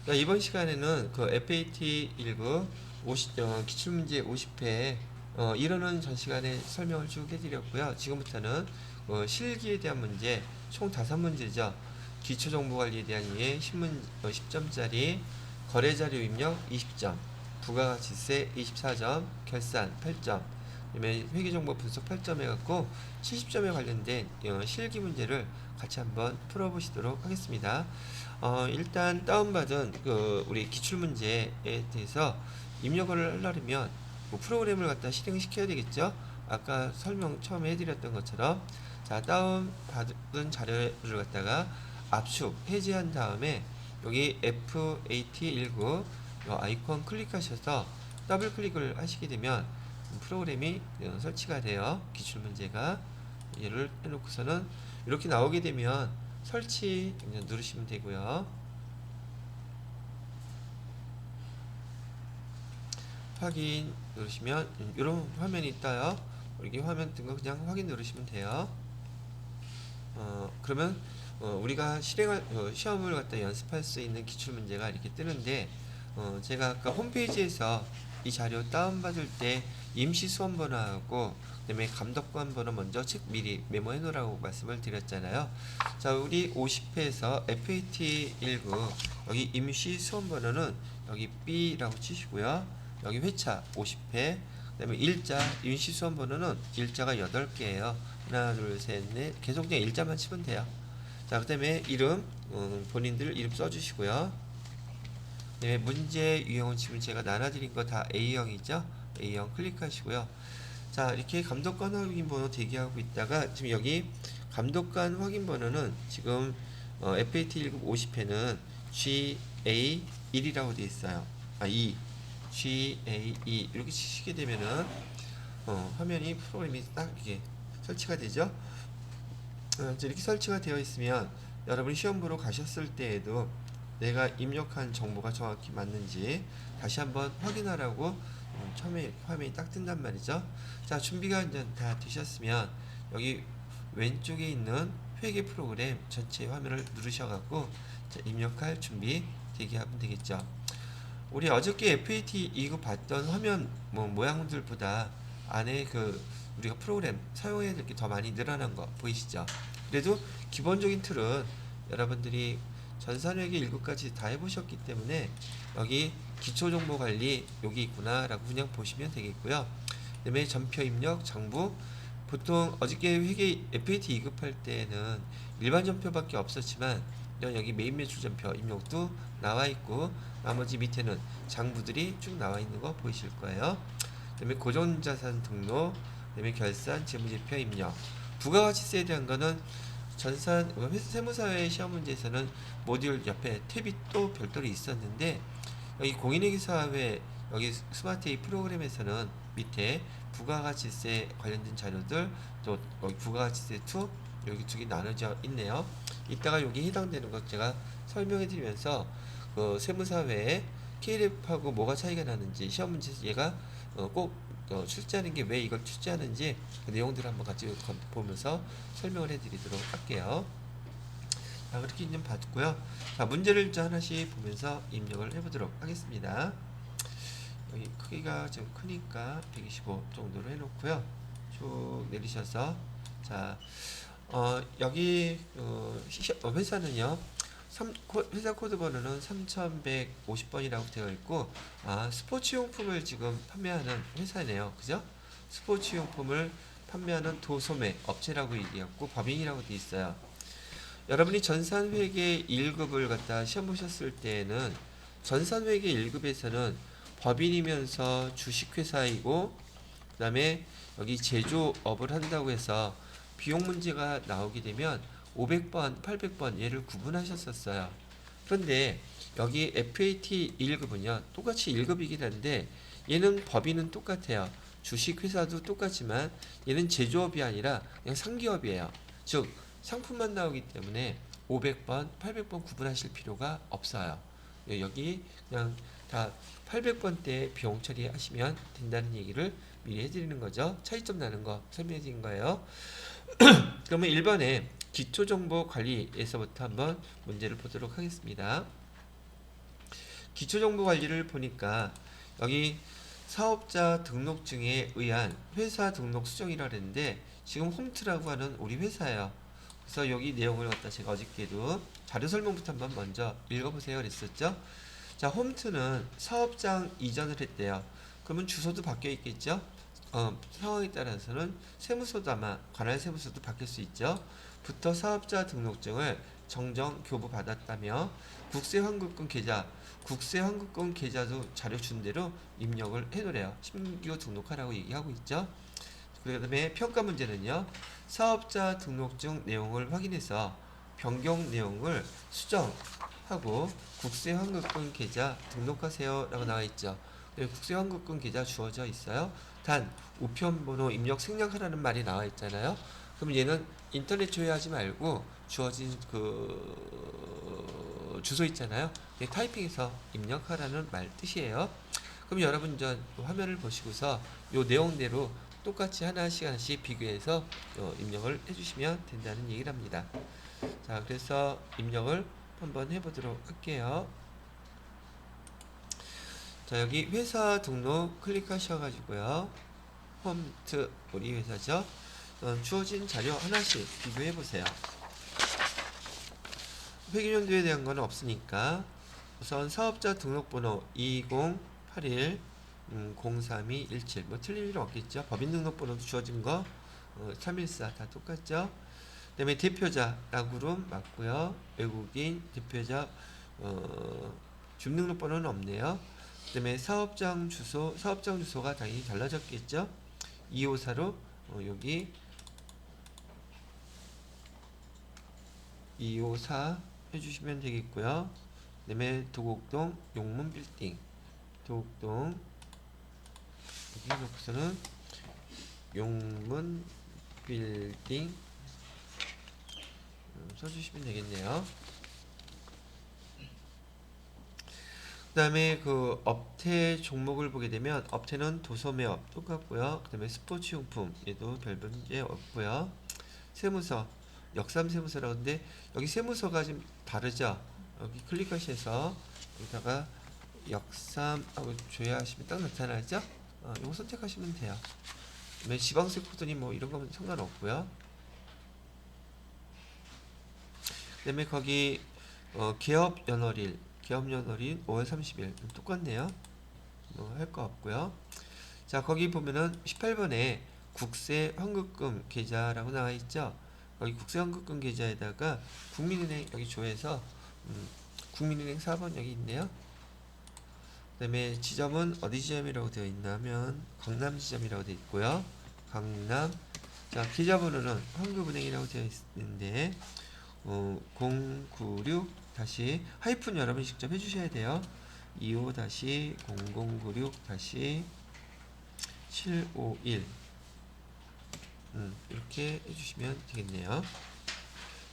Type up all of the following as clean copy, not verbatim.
이번 시간에는 그 FAT 19 기출문제 50회 이론은 전 시간에 설명을 쭉 해드렸고요. 지금부터는 실기에 대한 문제 총 5문제죠. 기초정보관리에 대한 이해 10점짜리, 거래자료 입력 20점, 부가가치세 24점, 결산 8점, 그다음에 회계정보 분석 8점 해갖고 70점에 관련된 실기 문제를 같이 한번 풀어보시도록 하겠습니다. 일단 다운받은 우리 기출문제에 대해서 입력을 하려면 프로그램을 갖다 실행시켜야 되겠죠. 아까 설명 처음에 해드렸던 것처럼 자, 다운받은 자료를 갖다가 압축 해제한 다음에 여기 FAT19 아이콘 클릭하셔서 더블 클릭을 하시게 되면 프로그램이 설치가 돼요. 기출문제가 얘를 해놓고서는 이렇게 나오게 되면 설치 누르시면 되고요. 확인 누르시면 이런 화면이 떠요. 여기 화면 뜬 거 그냥 확인 누르시면 돼요. 그러면 우리가 실행할 시험을 갖다 연습할 수 있는 기출 문제가 이렇게 뜨는데 제가 아까 홈페이지에서 이 자료 다운받을 때 임시 수험 번호하고 그다음에 감독관 번호 먼저 미리 메모해 놓으라고 말씀을 드렸잖아요. 자, 우리 50회에서 FAT19 여기 임시 수험 번호는 여기 B라고 치시고요. 여기 회차 50회 그다음에 일자 임시 수험 번호는 일자가 8개예요. 하나 둘 셋 넷 계속 그냥 일자만 치면 돼요. 자, 그 다음에 이름 본인들 이름 써주시고요. 네, 문제 유형은 지금 제가 나눠드린 거 다 A형이죠. A형 클릭하시고요. 자, 이렇게 감독관 확인 번호 대기하고 있다가 지금 여기 감독관 확인 번호는 지금 FAT 1급 50회는 GA1이라고 되어 있어요. 2 GA2 이렇게 치시게 되면은 화면이 프로그램이 딱 이게 설치가 되죠. 이렇게 설치가 되어 있으면 여러분이 시험 보러 가셨을 때에도 내가 입력한 정보가 정확히 맞는지 다시 한번 확인하라고 처음에 화면이 딱 뜬단 말이죠. 자, 준비가 이제 다 되셨으면 여기 왼쪽에 있는 회계 프로그램 전체 화면을 누르셔갖고 입력할 준비 대기하면 되겠죠. 우리 어저께 FAT 이거 봤던 화면 모양들보다 안에 우리가 프로그램 사용해야 될 게 더 많이 늘어난 거 보이시죠? 그래도 기본적인 틀은 여러분들이 전산회계 1급까지 다 해보셨기 때문에 여기 기초정보관리 여기 있구나 라고 그냥 보시면 되겠고요. 그 다음에 전표 입력 장부 보통 어저께 회계 FAT 2급 할 때는 일반 전표밖에 없었지만 여기 메인 매출 전표 입력도 나와 있고 나머지 밑에는 장부들이 쭉 나와 있는 거 보이실 거예요. 그 다음에 고정자산 등록, 그 다음에 결산, 재무제표 입력, 부가가치세에 대한 거는 세무사회 시험 문제에서는 모듈 옆에 탭이 또 별도로 있었는데 여기 공인회계사회 여기 스마트A 프로그램에서는 밑에 부가가치세 관련된 자료들 또 여기 부가가치세 2 여기 두 개 나눠져 있네요. 이따가 여기 해당되는 것 제가 설명해 드리면서 세무사회에 KLF하고 뭐가 차이가 나는지 시험 문제에서 얘가 꼭 출제하는 게 왜 이걸 출제하는지 그 내용들을 한번 같이 보면서 설명을 해드리도록 할게요. 자, 그렇게 좀 봤고요. 자, 문제를 이제 하나씩 보면서 입력을 해보도록 하겠습니다. 여기 크기가 좀 크니까 125 정도로 해놓고요. 쭉 내리셔서 자, 여기 회사는요. 회사 코드 번호는 3150번이라고 되어 있고 스포츠용품을 지금 판매하는 회사네요. 그죠? 스포츠용품을 판매하는 도소매 업체라고 얘기했고 법인이라고 되어 있어요. 여러분이 전산회계 1급을 갖다 시험 보셨을 때에는 전산회계 1급에서는 법인이면서 주식회사이고 그 다음에 여기 제조업을 한다고 해서 비용 문제가 나오게 되면 500번, 800번 얘를 구분하셨었어요. 그런데 여기 FAT 1급은요 똑같이 1급이긴 한데 얘는 법인은 똑같아요. 주식회사도 똑같지만 얘는 제조업이 아니라 그냥 상기업이에요. 즉 상품만 나오기 때문에 500번, 800번 구분하실 필요가 없어요. 여기 그냥 다 800번대 비용 처리하시면 된다는 얘기를 미리 해드리는 거죠. 차이점 나는 거 설명해 드린 거예요. 그러면 1번에 기초정보관리에서부터 한번 문제를 보도록 하겠습니다. 기초정보관리를 보니까 여기 사업자 등록증에 의한 회사 등록 수정이라 그랬는데 지금 홈트라고 하는 우리 회사예요. 그래서 여기 내용을 갖다 제가 어저께도 자료 설명부터 한번 먼저 읽어보세요 그랬었죠. 자, 홈트는 사업장 이전을 했대요. 그러면 주소도 바뀌어 있겠죠. 상황에 따라서는 세무서도 아마 관할 세무서도 바뀔 수 있죠. 부터 사업자 등록증을 정정 교부 받았다며 국세환급금 계좌, 국세환급금 계좌도 자료 준 대로 입력을 해놓으래요. 신규 등록하라고 얘기하고 있죠. 그 다음에 평가 문제는요. 사업자 등록증 내용을 확인해서 변경 내용을 수정하고 국세환급금 계좌 등록하세요 라고 나와 있죠. 국세환급금 계좌 주어져 있어요. 단 우편번호 입력 생략하라는 말이 나와 있잖아요. 그럼 얘는 인터넷 조회하지 말고 주어진 그 주소 있잖아요. 타이핑해서 입력하라는 말 뜻이에요. 그럼 여러분 저 화면을 보시고서 요 내용대로 똑같이 하나씩 비교해서 입력을 해주시면 된다는 얘기를 합니다. 자, 그래서 입력을 한번 해보도록 할게요. 자, 여기 회사 등록 클릭하셔가지고요. 홈트 우리 회사죠. 주어진 자료 하나씩 비교해 보세요. 회계연도에 대한 건 없으니까 우선 사업자 등록번호 2081 03217 뭐 틀릴 일 없겠죠. 법인 등록번호도 주어진 거 314 다 똑같죠. 그 다음에 대표자 라그룹 맞고요. 외국인 대표자 주민등록번호는 없네요. 그 다음에 사업장 주소가 당연히 달라졌겠죠. 254로 여기 254 해주시면 되겠고요. 그 다음에 도곡동 용문빌딩 도곡동 여기 놓고서는 용문빌딩 써주시면 되겠네요. 그 다음에 그 업태 종목을 보게 되면 업태는 도소매업 똑같고요. 그 다음에 스포츠용품 얘도 별 문제 없고요. 세무서 역삼세무서라고 하는데 여기 세무서가 좀 다르죠. 여기 클릭하셔서 여기다가 역삼하고 조회하시면 딱 나타나죠. 이거 선택하시면 돼요. 지방세 코드니 뭐 이런 거면 상관없고요. 그 다음에 거기 개업연월일 5월 30일 똑같네요. 뭐 할 거 없고요. 자, 거기 보면은 18번에 국세환급금 계좌라고 나와 있죠. 여기 국세환급금 계좌에다가 국민은행 여기 조회해서 국민은행 4번 여기 있네요. 그 다음에 지점은 어디 지점이라고 되어 있냐면 강남 지점이라고 되어 있고요. 강남. 자, 계좌번호는 환급은행이라고 되어 있는데 096 다시 하이픈 여러분이 직접 해주셔야 돼요. 25-0096 751 이렇게 해주시면 되겠네요.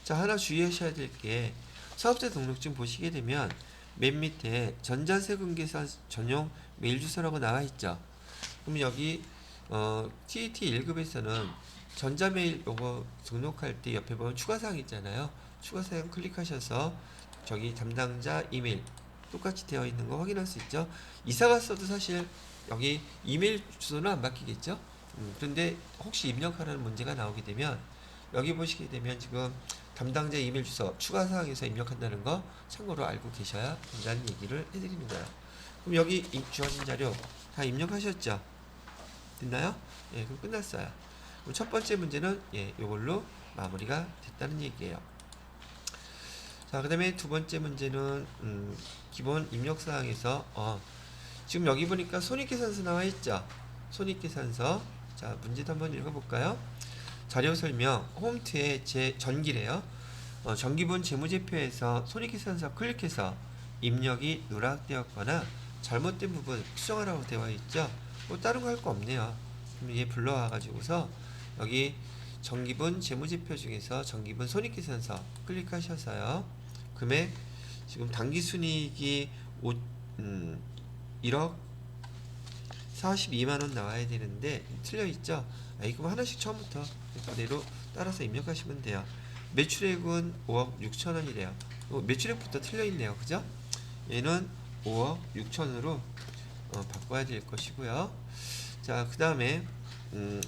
자, 하나 주의하셔야 될 게 사업자 등록증 보시게 되면 맨 밑에 전자세금 계산 전용 메일 주소라고 나와 있죠. 그럼 여기 TET 1급에서는 전자메일 요거 등록할 때 옆에 보면 추가사항 있잖아요. 추가사항 클릭하셔서 저기 담당자 이메일 똑같이 되어 있는 거 확인할 수 있죠. 이사 갔어도 사실 여기 이메일 주소는 안 바뀌겠죠. 그런데 혹시 입력하라는 문제가 나오게 되면 여기 보시게 되면 지금 담당자 이메일 주소 추가사항에서 입력한다는 거 참고로 알고 계셔야 된다는 얘기를 해드리는 거예요. 그럼 여기 주어진 자료 다 입력하셨죠? 됐나요? 예, 그럼 끝났어요. 그럼 첫 번째 문제는 이걸로 마무리가 됐다는 얘기예요. 자, 그 다음에 두 번째 문제는 기본 입력사항에서 지금 여기 보니까 손익계산서 나와 있죠. 손익계산서. 자, 문제도 한번 읽어볼까요? 자료설명 홈트에 제 전기래요. 전기본 재무제표에서 손익계산서 클릭해서 입력이 누락되었거나 잘못된 부분 수정하라고 되어 있죠. 뭐 다른 거 할 거 없네요. 그럼 얘 불러와 가지고서 여기 전기본 재무제표 중에서 전기본 손익계산서 클릭하셔서요. 금액 지금 당기순이익이 1억 42만원 나와야 되는데 틀려있죠. 그럼 하나씩 처음부터 그대로 따라서 입력하시면 돼요. 매출액은 5억 6천원이래요. 매출액부터 틀려있네요. 그죠? 얘는 5억 6천으로 바꿔야 될 것이고요. 자, 그 다음에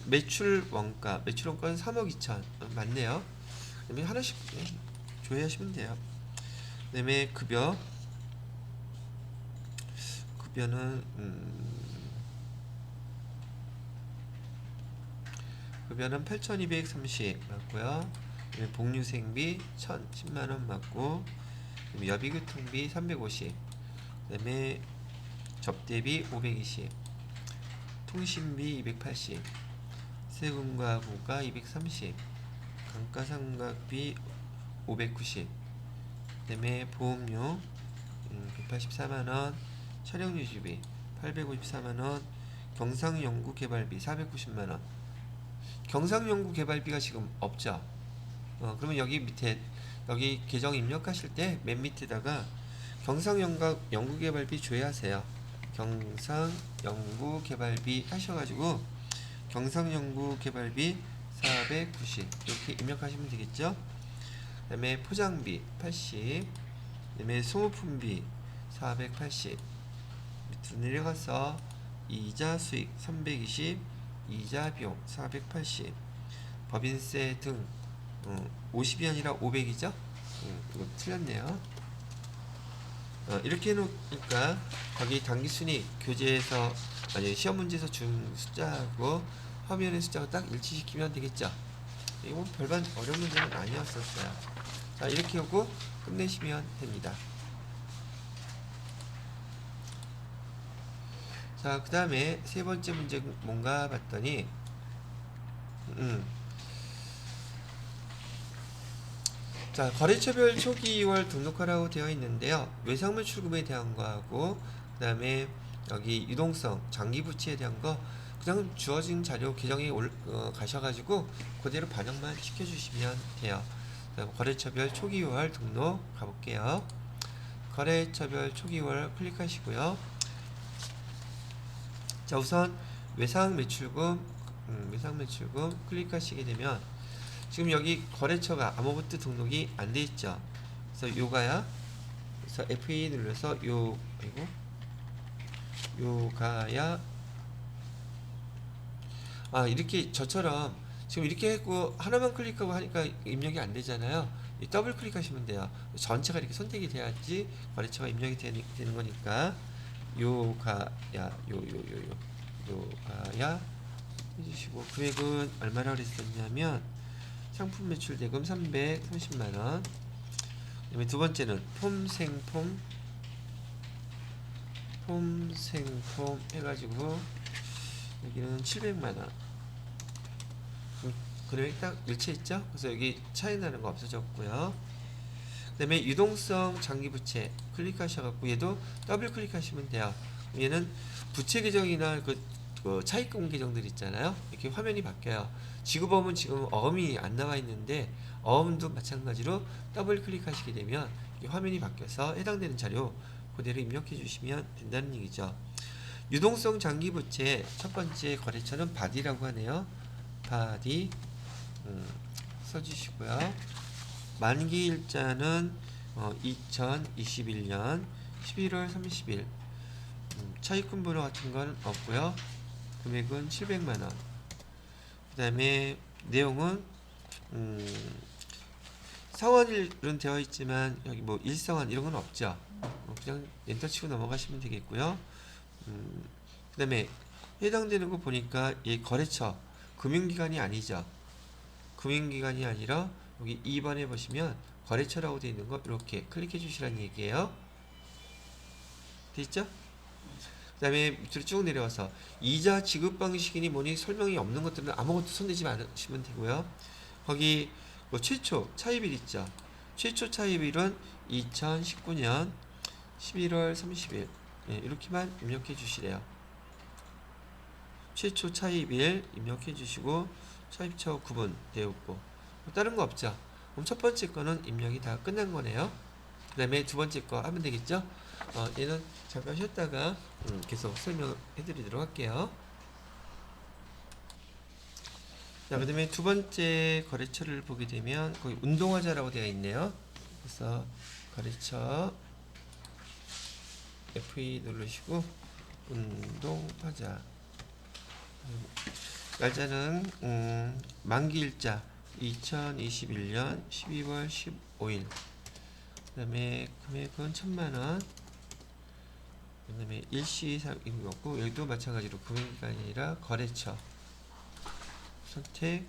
매출 원가는 3억 2천 맞네요. 그다음에 하나씩 조회하시면 돼요. 그다음에 급여는 8,230 맞고요. 그다음에 복류생비 10만원 맞고, 그다음에 여비교통비 350, 그다음에 접대비 520, 통신비 280, 세금과 부가 230, 감가상각비 590, 그다음에 보험료 184만원, 촬영유지비 854만원, 경상연구개발비 490만원. 경상연구개발비가 지금 없죠. 그러면 여기 밑에, 여기 계정 입력하실 때 맨 밑에다가 경상연구개발비 조회하세요. 경상연구개발비 하셔가지고 경상연구개발비 490 이렇게 입력하시면 되겠죠. 그 다음에 포장비 80, 그 다음에 소모품비 480, 밑으로 내려가서 이자 수익 320, 이자 비용 480, 법인세 등 50이 아니라 500이죠. 이거 틀렸네요. 이렇게 해놓으니까 거기 당기순위 교재에서, 아니 시험 문제에서 준 숫자하고 화면의 숫자가 딱 일치시키면 되겠죠. 이거 별반 어려운 문제는 아니었었어요. 자, 이렇게 하고 끝내시면 됩니다. 자, 그 다음에 세 번째 문제 뭔가 봤더니 자, 거래처별 초기 2월 등록하라고 되어 있는데요. 외상물 출금에 대한 거하고, 그 다음에 여기 유동성 장기부채에 대한 거 그냥 주어진 자료 계정에 가셔가지고 그대로 반영만 시켜주시면 돼요. 거래처별 초기 2월 등록 가볼게요. 거래처별 초기 2월 클릭하시고요. 자, 우선 외상 매출금 클릭하시게 되면 지금 여기 거래처가 아무것도 등록이 안 돼 있죠. 그래서 요가야, 그래서 F2 눌러서 요가야, 이렇게 저처럼 지금 이렇게 했고 하나만 클릭하고 하니까 입력이 안 되잖아요. 더블 클릭하시면 돼요. 전체가 이렇게 선택이 돼야지 거래처가 입력이 되는 거니까 요가야 해주시고, 금액은 얼마나 그랬었냐면 상품 매출 대금 330만원, 그다음에 두 번째는 폼생폼 해가지고 여기는 700만원. 금액이 딱 일치했죠? 그래서 여기 차이 나는 거 없어졌고요. 그 다음에 유동성 장기부채 클릭하셔갖고 얘도 더블 클릭하시면 돼요. 얘는 부채 계정이나 그 차입금 계정들 있잖아요. 이렇게 화면이 바뀌어요. 지구범은 지금 어음이 안 나와 있는데 어음도 마찬가지로 더블 클릭하시게 되면 화면이 바뀌어서 해당되는 자료 그대로 입력해 주시면 된다는 얘기죠. 유동성 장기부채 첫 번째 거래처는 바디라고 하네요. 바디 써주시고요. 만기일자는 2021년 11월 30일. 차입금 번호 같은 건 없고요. 금액은 700만원. 그 다음에 내용은 상환일은 되어 있지만 여기 뭐 일상환 이런 건 없죠. 그냥 엔터 치고 넘어가시면 되겠고요. 그 다음에 해당되는 거 보니까 이 거래처 금융기관이 아니죠. 금융기관이 아니라 여기 2번에 보시면 거래처라고 되어 있는 거 이렇게 클릭해 주시라는 얘기예요. 됐죠? 그 다음에 밑으로 쭉 내려와서 이자 지급 방식이니 뭐니 설명이 없는 것들은 아무것도 손대지 마시면 되고요. 거기 뭐 최초 차입일 있죠. 최초 차입일은 2019년 11월 30일. 이렇게만 입력해 주시래요. 최초 차입일 입력해 주시고 차입처 구분 되었고 다른 거 없죠. 그럼 첫 번째 거는 입력이 다 끝난 거네요. 그 다음에 두 번째 거 하면 되겠죠. 얘는 잠깐 쉬었다가 계속 설명해 드리도록 할게요. 자, 그 다음에 두 번째 거래처를 보게 되면 거기 운동화자라고 되어 있네요. 그래서 거래처 F2 누르시고 운동하자. 날짜는 만기일자 2021년 12월 15일. 그 다음에 금액은 1000만원. 그 다음에 일시상인 거고, 여기도 마찬가지로 금융기관이 아니라 거래처 선택.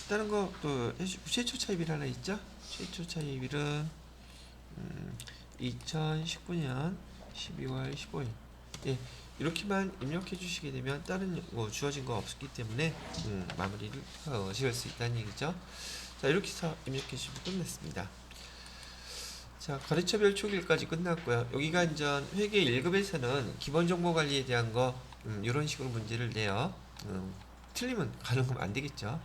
다른 거 또 최초 차입일 하나 있죠? 최초 차입일은 2019년 12월 15일. 예, 이렇게만 입력해 주시게 되면 다른 뭐 주어진 거 없기 때문에 마무리를 지을 수 있다는 얘기죠. 자, 이렇게 해서 입력해 주시면 끝났습니다. 자, 거래처별 초기일까지 끝났고요. 여기가 이제 회계 1급에서는 기본 정보 관리에 대한 거 이런 식으로 문제를 내요. 틀리면 가는 건 안 되겠죠.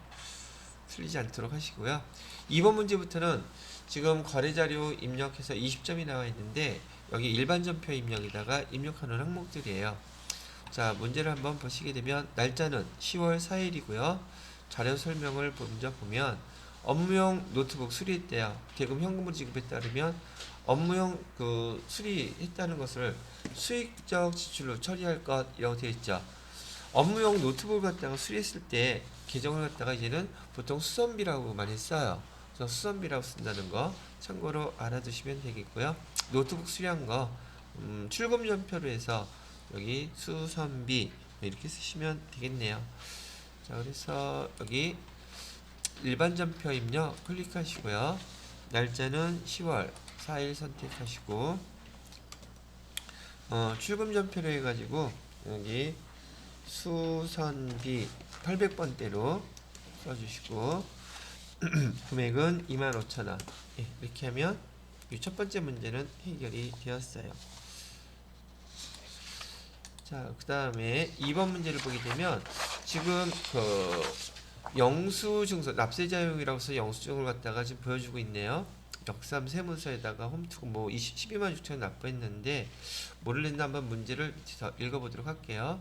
틀리지 않도록 하시고요. 2번 문제부터는 지금 거래자료 입력해서 20점이 나와 있는데 여기 일반전표 입력에다가 입력하는 항목들이에요. 자, 문제를 한번 보시게 되면 날짜는 10월 4일이고요. 자료 설명을 먼저 보면 업무용 노트북 수리했대요. 대금 현금으로 지급에 따르면 업무용 수리했다는 것을 수익적 지출로 처리할 것이라고 되어 있죠. 업무용 노트북을 갖다가 수리했을 때 계정을 갖다가 이제는 보통 수선비라고 많이 써요. 그래서 수선비라고 쓴다는 거 참고로 알아두시면 되겠고요. 노트북 수리한 거 출금전표로 해서 여기 수선비 이렇게 쓰시면 되겠네요. 자, 그래서 여기 일반전표 입력 클릭하시고요. 날짜는 10월 4일 선택하시고 출금전표로 해가지고 여기 수선비 800번대로 써주시고 금액은 25,000원. 예, 이렇게 하면 이 첫 번째 문제는 해결이 되었어요. 자, 그 다음에 2번 문제를 보게 되면 지금 영수증서 납세자용이라고 해서 영수증을 갖다가 지금 보여주고 있네요. 역삼 세무서에다가 홈투고 뭐 12만 6천 원 납부했는데 뭐를 냈나 한번 문제를 읽어보도록 할게요.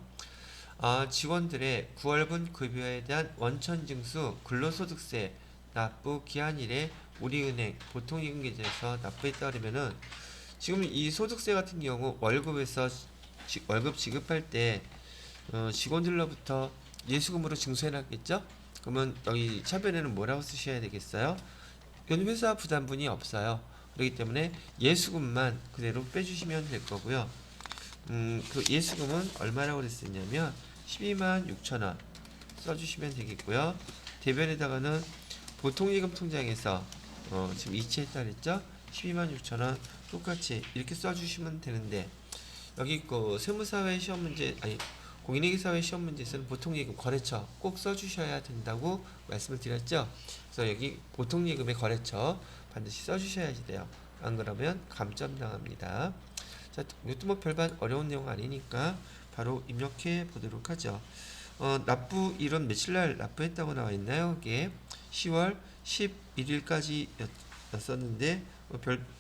직원들의 9월분 급여에 대한 원천징수 근로소득세 납부 기한일에 우리은행 보통이금 계좌에서 납부에 따르면은 지금 이 소득세 같은 경우 월급에서 월급 지급할 때 직원들로부터 예수금으로 징수해놨겠죠? 그러면 여기 차변에는 뭐라고 쓰셔야 되겠어요? 이건 회사 부담분이 없어요. 그렇기 때문에 예수금만 그대로 빼주시면 될 거고요. 그 예수금은 얼마라고 그랬었냐면 12만 6천 원 써주시면 되겠고요. 대변에다가는 보통예금 통장에서 지금 이체했다 그랬죠? 12만 6천 원 똑같이 이렇게 써주시면 되는데 여기 세무사회 시험 문제 공인회계사회 시험 문제에서는 보통예금 거래처 꼭 써주셔야 된다고 말씀을 드렸죠. 그래서 여기 보통예금의 거래처 반드시 써주셔야지 돼요. 안 그러면 감점 당합니다. 자, 이것도 뭐 별반 어려운 내용 아니니까 바로 입력해 보도록 하죠. 납부일은 며칠날 납부했다고 나와 있나요? 이게 10월 11일까지 였었는데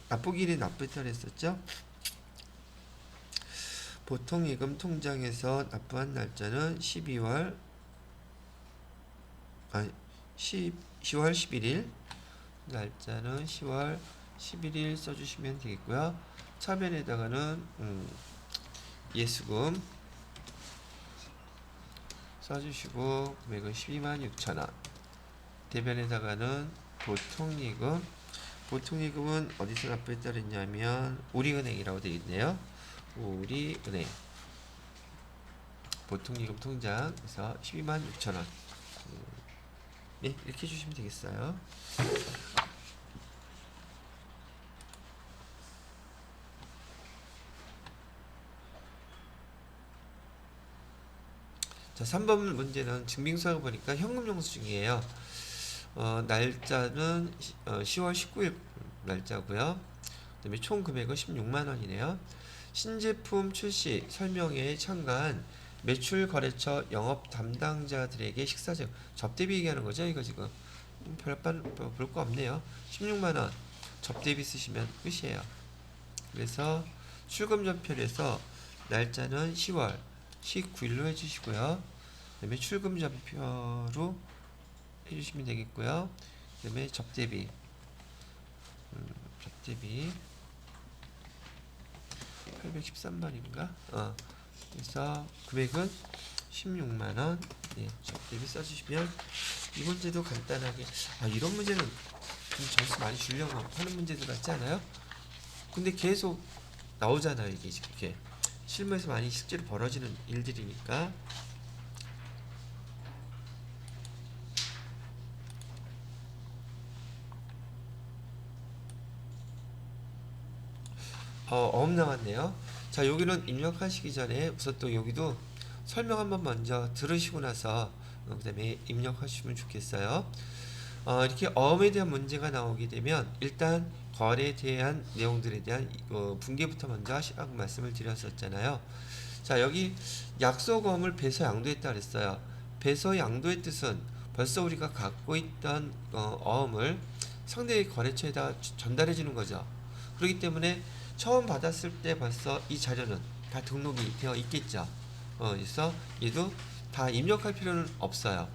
납부일에 납부했다고 했었죠. 보통예금 통장에서 납부한 날짜는 10월 11일 날짜는 10월 11일 써주시면 되겠고요. 차변에다가는 예수금 써주시고 금액은 12만 6천 원. 대변에다가는 보통예금은 어디서 납부했다 그랬냐면 우리은행이라고 되어 있네요. 우리은행 보통예금 통장에서 12만 6천 원. 네, 이렇게 해주시면 되겠어요. 자, 3번 문제는 증빙서를 보니까 현금영수증이에요. 날짜는 10월 19일 날짜고요. 그 다음에 총 금액은 16만원이네요. 신제품 출시 설명회에 참가한 매출 거래처 영업 담당자들에게 식사제 접대비 얘기하는 거죠. 이거 지금 볼 거 없네요. 16만원 접대비 쓰시면 끝이에요. 그래서 출금전표에서 날짜는 10월 19일로 해주시고요. 그 다음에 출금전표로 해주시면 되겠고요. 그 다음에 접대비 813번인가? 그래서 금액은 16만원. 네, 대비 써주시면 이 문제도 간단하게, 이런 문제는 좀 점수 많이 주려고 하는 문제들 같지 않아요? 근데 계속 나오잖아요. 이게 실무에서 많이 실제로 벌어지는 일들이니까. 어음 나왔네요. 자, 여기는 입력하시기 전에 우선 또 여기도 설명 한번 먼저 들으시고 나서 그 다음에 입력하시면 좋겠어요. 이렇게 어음에 대한 문제가 나오게 되면 일단 거래에 대한 내용들에 대한 분개부터 먼저 하시라고 말씀을 드렸었잖아요. 자, 여기 약속어음을 배서 양도했다 그랬어요. 배서 양도의 뜻은 벌써 우리가 갖고 있던 어음을 상대의 거래처에다 전달해 주는 거죠. 그렇기 때문에 처음 받았을 때 벌써 이 자료는 다 등록이 되어 있겠죠. 그래서 얘도 다 입력할 필요는 없어요.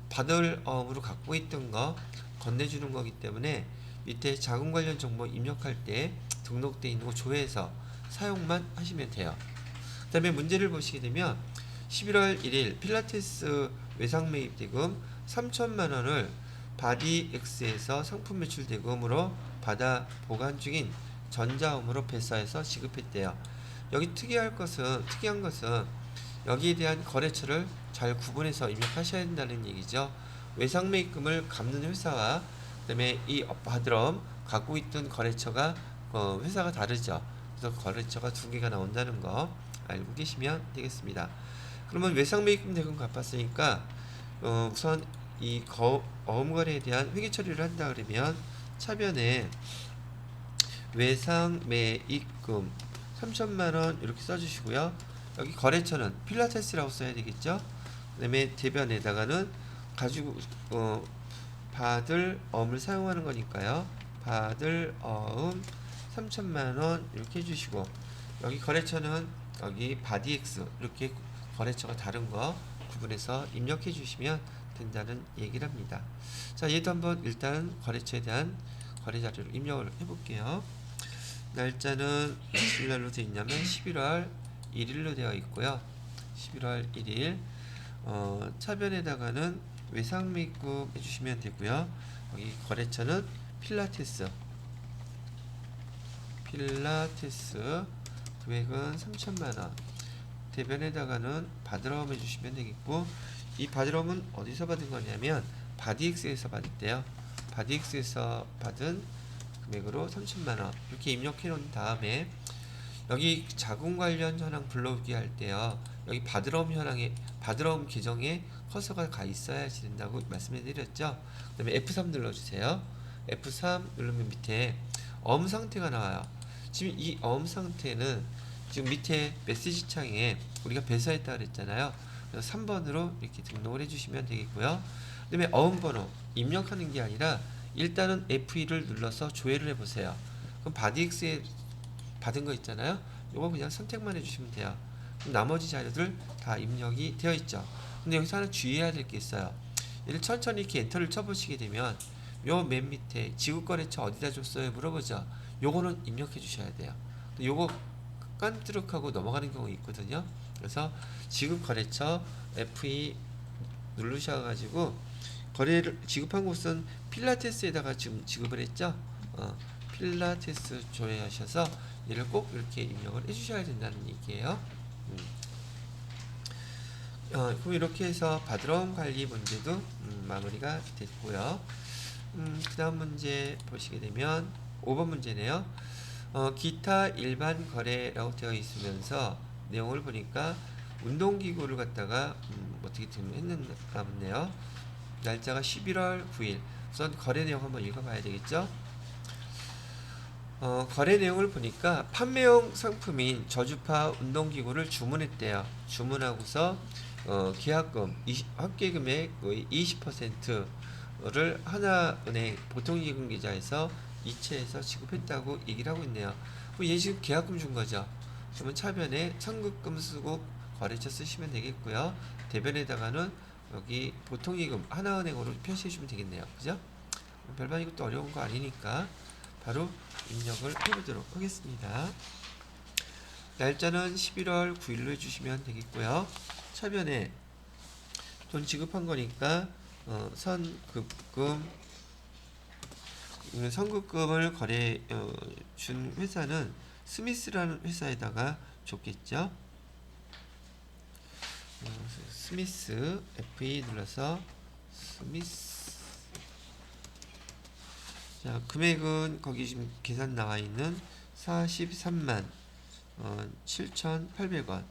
받을 어음으로 갖고 있던 거 건네주는 거기 때문에 밑에 자금 관련 정보 입력할 때 등록되어 있는 거 조회해서 사용만 하시면 돼요. 그 다음에 문제를 보시게 되면 11월 1일 필라테스 외상 매입 대금 3천만원을 바디엑스에서 상품 매출 대금으로 받아 보관 중인 전자음으로 배사해서 지급했대요. 여기 특이한 것은 여기에 대한 거래처를 잘 구분해서 입력하셔야 된다는 얘기죠. 외상 매입금을 갚는 회사와 그다음에 이 받으럼 갖고 있던 거래처가 회사가 다르죠. 그래서 거래처가 두 개가 나온다는 거 알고 계시면 되겠습니다. 그러면 외상 매입금 대금 갚았으니까 우선 이 어음 거래에 대한 회계 처리를 한다 그러면 차변에 외상 매입금 3천만원 이렇게 써주시고요. 여기 거래처는 필라테스라고 써야 되겠죠. 그 다음에 대변에다가는 가지고 받을 어음을 사용하는 거니까요. 받을 어음 3천만원 이렇게 해주시고, 여기 거래처는 여기 바디엑스 이렇게 거래처가 다른 거 구분해서 입력해 주시면 된다는 얘기를 합니다. 자, 얘도 한번 일단 거래처에 대한 거래 자료를 입력을 해볼게요. 날짜는 무슨 날로 되어 있냐면 11월 1일로 되어 있고요. 11월 1일 차변에다가는 외상 매입금 해주시면 되고요. 여기 거래처는 필라테스 금액은 3천만원, 대변에다가는 받으러움 해주시면 되겠고, 이 받으러움은 어디서 받은 거냐면 바디엑스에서 받았대요. 바디엑스에서 받은 금액으로 3천만원 이렇게 입력해 놓은 다음에 여기 자금 관련 현황 불러오기 할 때요, 여기 받으러움 계정에 커서가 가 있어야 된다고 말씀해 드렸죠. 그 다음에 F3 눌러주세요. F3 누르면 밑에 어음 상태가 나와요. 지금 이 어음 상태는 지금 밑에 메시지 창에 우리가 배서했다 그랬잖아요. 그래서 3번으로 이렇게 등록을 해주시면 되겠고요. 그 다음에 어음 번호 입력하는 게 아니라 일단은 F2를 눌러서 조회를 해보세요. 그럼 바디엑스에 받은 거 있잖아요. 요거 그냥 선택만 해주시면 돼요. 그럼 나머지 자료들 다 입력이 되어 있죠. 근데 여기서 하나 주의해야 될 게 있어요. 얘를 천천히 이렇게 엔터를 쳐보시게 되면 요 맨 밑에 지급거래처 어디다 줬어요 물어보죠. 요거는 입력해 주셔야 돼요. 요거 깐뜨륵하고 넘어가는 경우 있거든요. 그래서 지급거래처 F2 누르셔가지고 거래를 지급한 곳은 필라테스에다가 지금 지급을 했죠. 필라테스 조회하셔서 얘를 꼭 이렇게 입력을 해주셔야 된다는 얘기예요. 그럼 이렇게 해서 받으러움 관리 문제도 마무리가 됐고요. 그 다음 문제 보시게 되면 5번 문제네요. 기타 일반 거래라고 되어 있으면서 내용을 보니까 운동기구를 갖다가 어떻게 했는가 보네요. 날짜가 11월 9일. 우선 거래 내용 한번 읽어봐야 되겠죠. 거래 내용을 보니까 판매용 상품인 저주파 운동기구를 주문했대요. 주문하고서 계약금 합계금액의 20%를 하나은행 보통예금 계좌에서 이체해서 지급했다고 얘기를 하고 있네요. 그럼 얘 지금 계약금 준 거죠. 그러면 차변에 청급금 쓰고 거래처 쓰시면 되겠고요. 대변에다가는 여기 보통예금 하나은행으로 표시해 주면 되겠네요. 그죠? 별반 이것도 어려운 거 아니니까 바로 입력을 해보도록 하겠습니다. 날짜는 11월 9일로 해주시면 되겠고요. 차변에 돈 지급한 거니까 선급금을 거래 준 회사는 스미스라는 회사에다가 줬겠죠. 스미스 FE 눌러서 스미스. 자, 금액은 거기 지금 계산 나와 있는 43만 7,800원.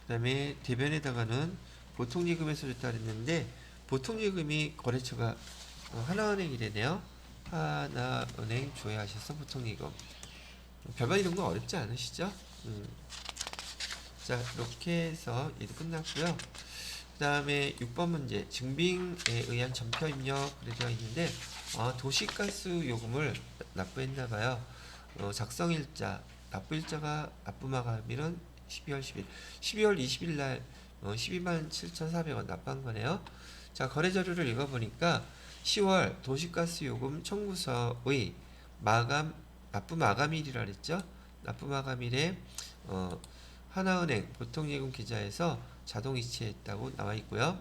그 다음에 대변에다가는 보통예금에서 줬다 그랬는데, 보통예금이 거래처가 하나은행이래네요. 하나은행 조회하셔서 보통예금. 별반 이런 거 어렵지 않으시죠? 자, 이렇게 해서 얘도 끝났고요. 그 다음에 6번 문제, 증빙에 의한 전표 입력 되어 있는데, 도시가스 요금을 납부했나봐요. 작성일자, 납부일자가 납부마감일은 12월 10일, 12월 20일 날 127,400원 납부한 거네요. 자, 거래 자료를 읽어보니까 10월 도시가스 요금 청구서의 납부 마감일이라 그랬죠. 납부 마감일에 하나은행 보통예금 계좌에서 자동 이체했다고 나와 있고요.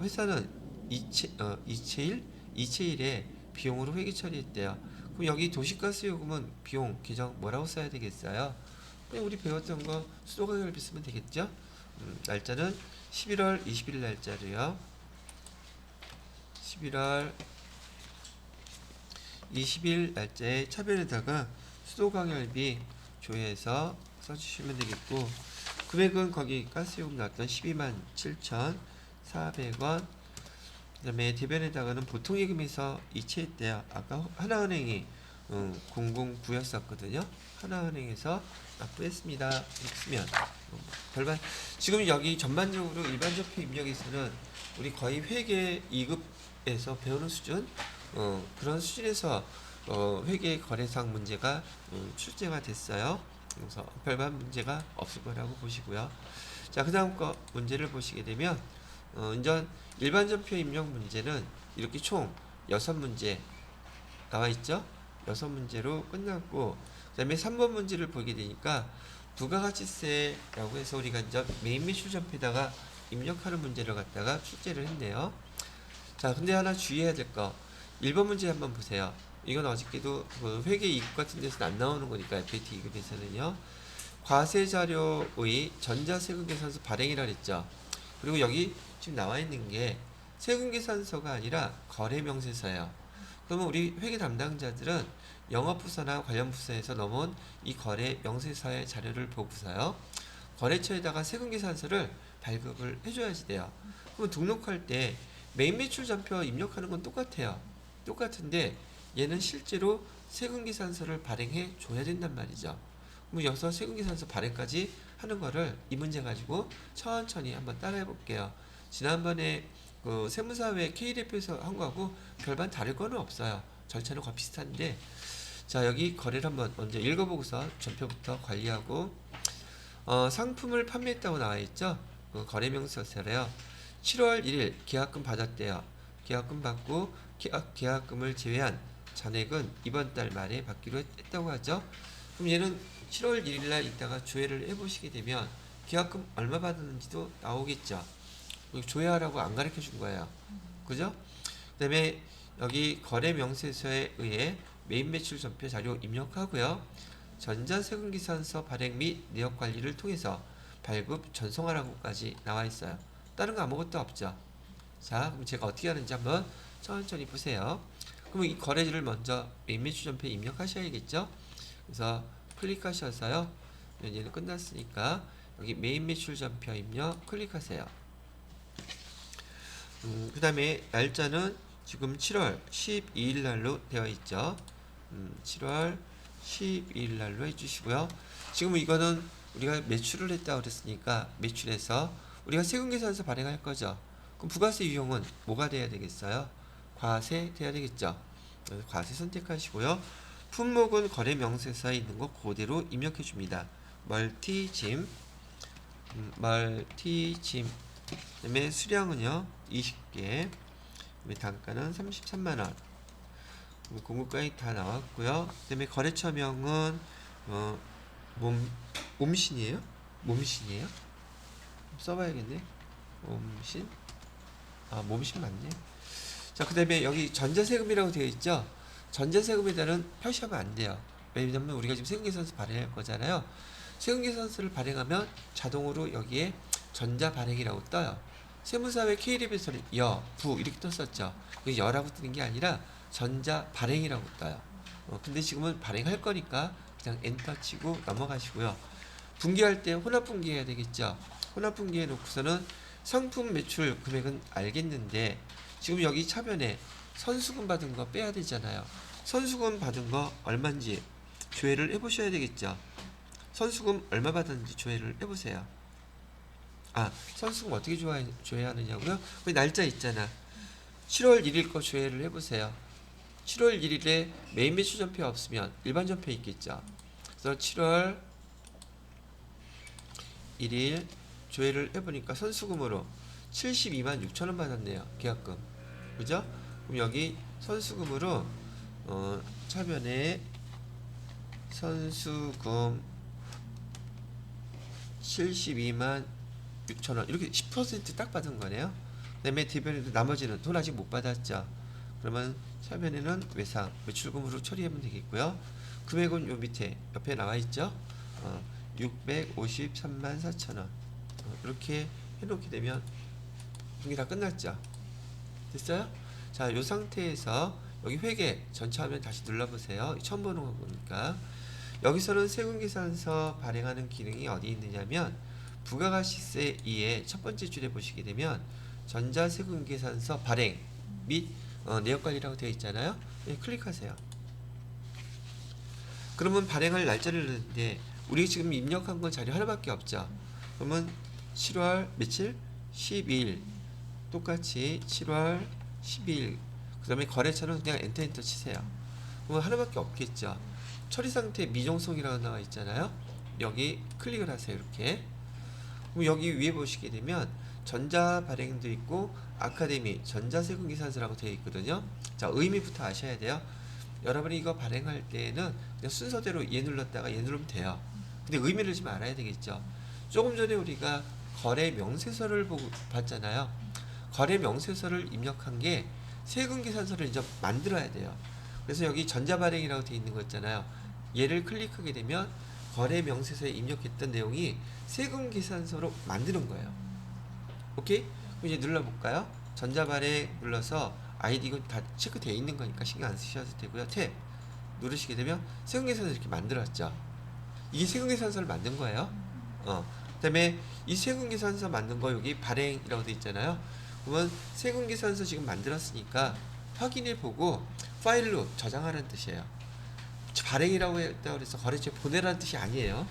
회사는 이체일에 비용으로 회계 처리했대요. 그럼 여기 도시가스 요금은 비용 계정 뭐라고 써야 되겠어요? 그냥 우리 배웠던 거 수도가격을 쓰면 되겠죠. 날짜는 11월 20일 날짜로요. 11월 20일 날짜에 차별에다가 수도광열비 조회해서 써주시면 되겠고, 금액은 거기 가스요금 나왔던 127,400원. 그 다음에 대변에다가는 보통예금에서 이체했대요. 아까 하나은행이 009였었거든요. 하나은행에서 납부했습니다. 이렇게 쓰면 별반. 지금 여기 전반적으로 일반 적표 입력에서는 우리 거의 회계 2급에서 배우는 수준, 그런 수준에서 회계 거래상 문제가 출제가 됐어요. 그래서 별반 문제가 없을 거라고 보시고요. 자, 그 다음 거 문제를 보시게 되면 이제 일반 전표 입력 문제는 이렇게 총 6문제 나와 있죠. 6문제로 끝났고, 그 다음에 3번 문제를 보게 되니까 부가가치세라고 해서 우리가 이제 메인 매출 전표에다가 입력하는 문제를 갖다가 출제를 했네요. 자, 근데 하나 주의해야 될 거, 1번 문제 한번 보세요. 이건 어저께도 그 회계 2급 같은 데서는 안 나오는 거니까 FAT 2급에서는요. 과세자료의 전자세금계산서 발행이라 그랬죠. 그리고 여기 지금 나와 있는 게 세금계산서가 아니라 거래명세서예요. 그러면 우리 회계 담당자들은 영업부서나 관련 부서에서 넘어온 이 거래명세서의 자료를 보고서요, 거래처에다가 세금계산서를 발급을 해줘야지 돼요. 그럼 등록할 때 메인 매출 전표 입력하는 건 똑같아요. 똑같은데 얘는 실제로 세금계산서를 발행해 줘야 된단 말이죠. 그럼 여기서 세금계산서 발행까지 하는 거를 이 문제 가지고 천천히 한번 따라해 볼게요. 지난번에 그 세무사회 K대표에서 한 거하고 별반 다를 거는 없어요. 절차는 거의 비슷한데, 자, 여기 거래를 한번 먼저 읽어보고서 전표부터 관리하고, 상품을 판매했다고 나와 있죠. 그 거래명세서래요. 7월 1일 계약금 받았대요. 계약금 받고 계약금을 제외한 잔액은 이번 달 말에 받기로 했다고 하죠. 그럼 얘는 7월 1일 날 이따가 조회를 해보시게 되면 계약금 얼마 받았는지도 나오겠죠. 조회하라고 안 가르쳐 준 거예요. 그죠? 그 다음에 여기 거래명세서에 의해 메인 매출 전표 자료 입력하고요. 전자세금계산서 발행 및 내역관리를 통해서 발급 전송하라고까지 나와 있어요. 다른 거 아무것도 없죠. 자, 그럼 제가 어떻게 하는지 한번 천천히 보세요. 그럼 이 거래지를 먼저 메인 매출 전표에 입력하셔야겠죠. 그래서 클릭하셔서요, 얘는 끝났으니까 여기 메인 매출 전표 입력 클릭하세요. 그 다음에 날짜는 지금 7월 12일 날로 되어 있죠. 7월 12일 날로 해주시고요. 지금 이거는 우리가 매출을 했다고 그랬으니까 매출에서 우리가 세금계산서 발행할 거죠. 그럼 부가세 유형은 뭐가 돼야 되겠어요? 과세 돼야 되겠죠. 그래서 과세 선택하시고요. 품목은 거래명세서에 있는 거 그대로 입력해 줍니다. 멀티짐, 그다음에 수량은요 20개, 단가는 33만원. 공급가액 다 나왔고요. 그다음에 거래처명은 몸 몸신이에요? 몸신이에요? 써봐야겠네. 몸신? 아, 몸신 맞네. 자, 그다음에 여기 전자세금이라고 되어 있죠. 전자세금에다는 표시하면 안 돼요. 왜냐면 우리가 지금 세금계산서 발행할 거잖아요. 세금계산서를 발행하면 자동으로 여기에 전자발행이라고 떠요. 세무사회 K랩에서는 여, 부 이렇게 떴었죠. 여라고 뜨는 게 아니라 전자발행이라고 떠요. 근데 지금은 발행할 거니까 그냥 엔터 치고 넘어가시고요. 분기할 때 혼합 분기해야 되겠죠. 혼합 분기해 놓고서는 상품 매출 금액은 알겠는데 지금 여기 차변에 선수금 받은 거 빼야 되잖아요. 선수금 받은 거 얼마인지 조회를 해보셔야 되겠죠. 선수금 얼마 받았는지 조회를 해보세요. 아, 선수금 어떻게 조회하느냐고요? 그 날짜 있잖아. 7월 1일 거 조회를 해보세요. 7월 1일에 메인 매출 전표 없으면 일반 전표 있겠죠. 그래서 7월 1일 조회를 해보니까 선수금으로 72만 6천원 받았네요. 계약금. 그죠? 그럼 여기 선수금으로 차변에 선수금 72만 6천원 이렇게 10% 딱 받은 거네요. 그다음에 대변에도 나머지는 돈 아직 못 받았죠. 그러면 차변에는 외상 매출금으로 처리하면 되겠고요. 금액은 요 밑에 옆에 나와 있죠. 653만 4천원 이렇게 해놓게 되면 이게 다 끝났죠. 됐어요? 자, 요 상태에서 여기 회계 전체 화면 다시 눌러보세요. 처음 보는 거니까. 여기서는 세금계산서 발행하는 기능이 어디 있느냐면 부가가치세 2의 첫 번째 줄에 보시게 되면 전자세금계산서 발행 및 내역관리라고 되어 있잖아요. 네, 클릭하세요. 그러면 발행할 날짜를 넣는데 우리 지금 입력한 건 자료 하나밖에 없죠. 그러면 7월 며칠? 12일 똑같이 7월 12일 그 다음에 거래처는 그냥 엔터 치세요. 그러면 하나밖에 없겠죠. 처리상태 미정성이라고 나와 있잖아요. 여기 클릭을 하세요. 이렇게. 그럼 여기 위에 보시게 되면 전자발행도 있고 아카데미 전자세금계산서라고 되어 있거든요. 자, 의미부터 아셔야 돼요. 여러분이 이거 발행할 때에는 그냥 순서대로 얘 눌렀다가 얘 누르면 돼요. 근데 의미를 좀 알아야 되겠죠. 조금 전에 우리가 거래 명세서를 봤잖아요. 거래 명세서를 입력한 게 세금계산서를 이제 만들어야 돼요. 그래서 여기 전자발행이라고 되어 있는 거 있잖아요. 얘를 클릭하게 되면 거래 명세서에 입력했던 내용이 세금계산서로 만드는 거예요. 오케이? 그럼 이제 눌러볼까요? 전자발행 눌러서 아이디 이건 다 체크되어 있는 거니까 신경 안 쓰셔도 되고요. 탭 누르시게 되면 세금계산서 이렇게 만들었죠. 이게 세금계산서를 만든 거예요. 그 다음에 이 세금계산서 만든 거 여기 발행이라고 되어 있잖아요. 그러면 세금계산서 지금 만들었으니까 확인해 보고 파일로 저장하라는 뜻이에요. 발행이라고 했다고 해서 거래처에 보내라는 뜻이 아니에요.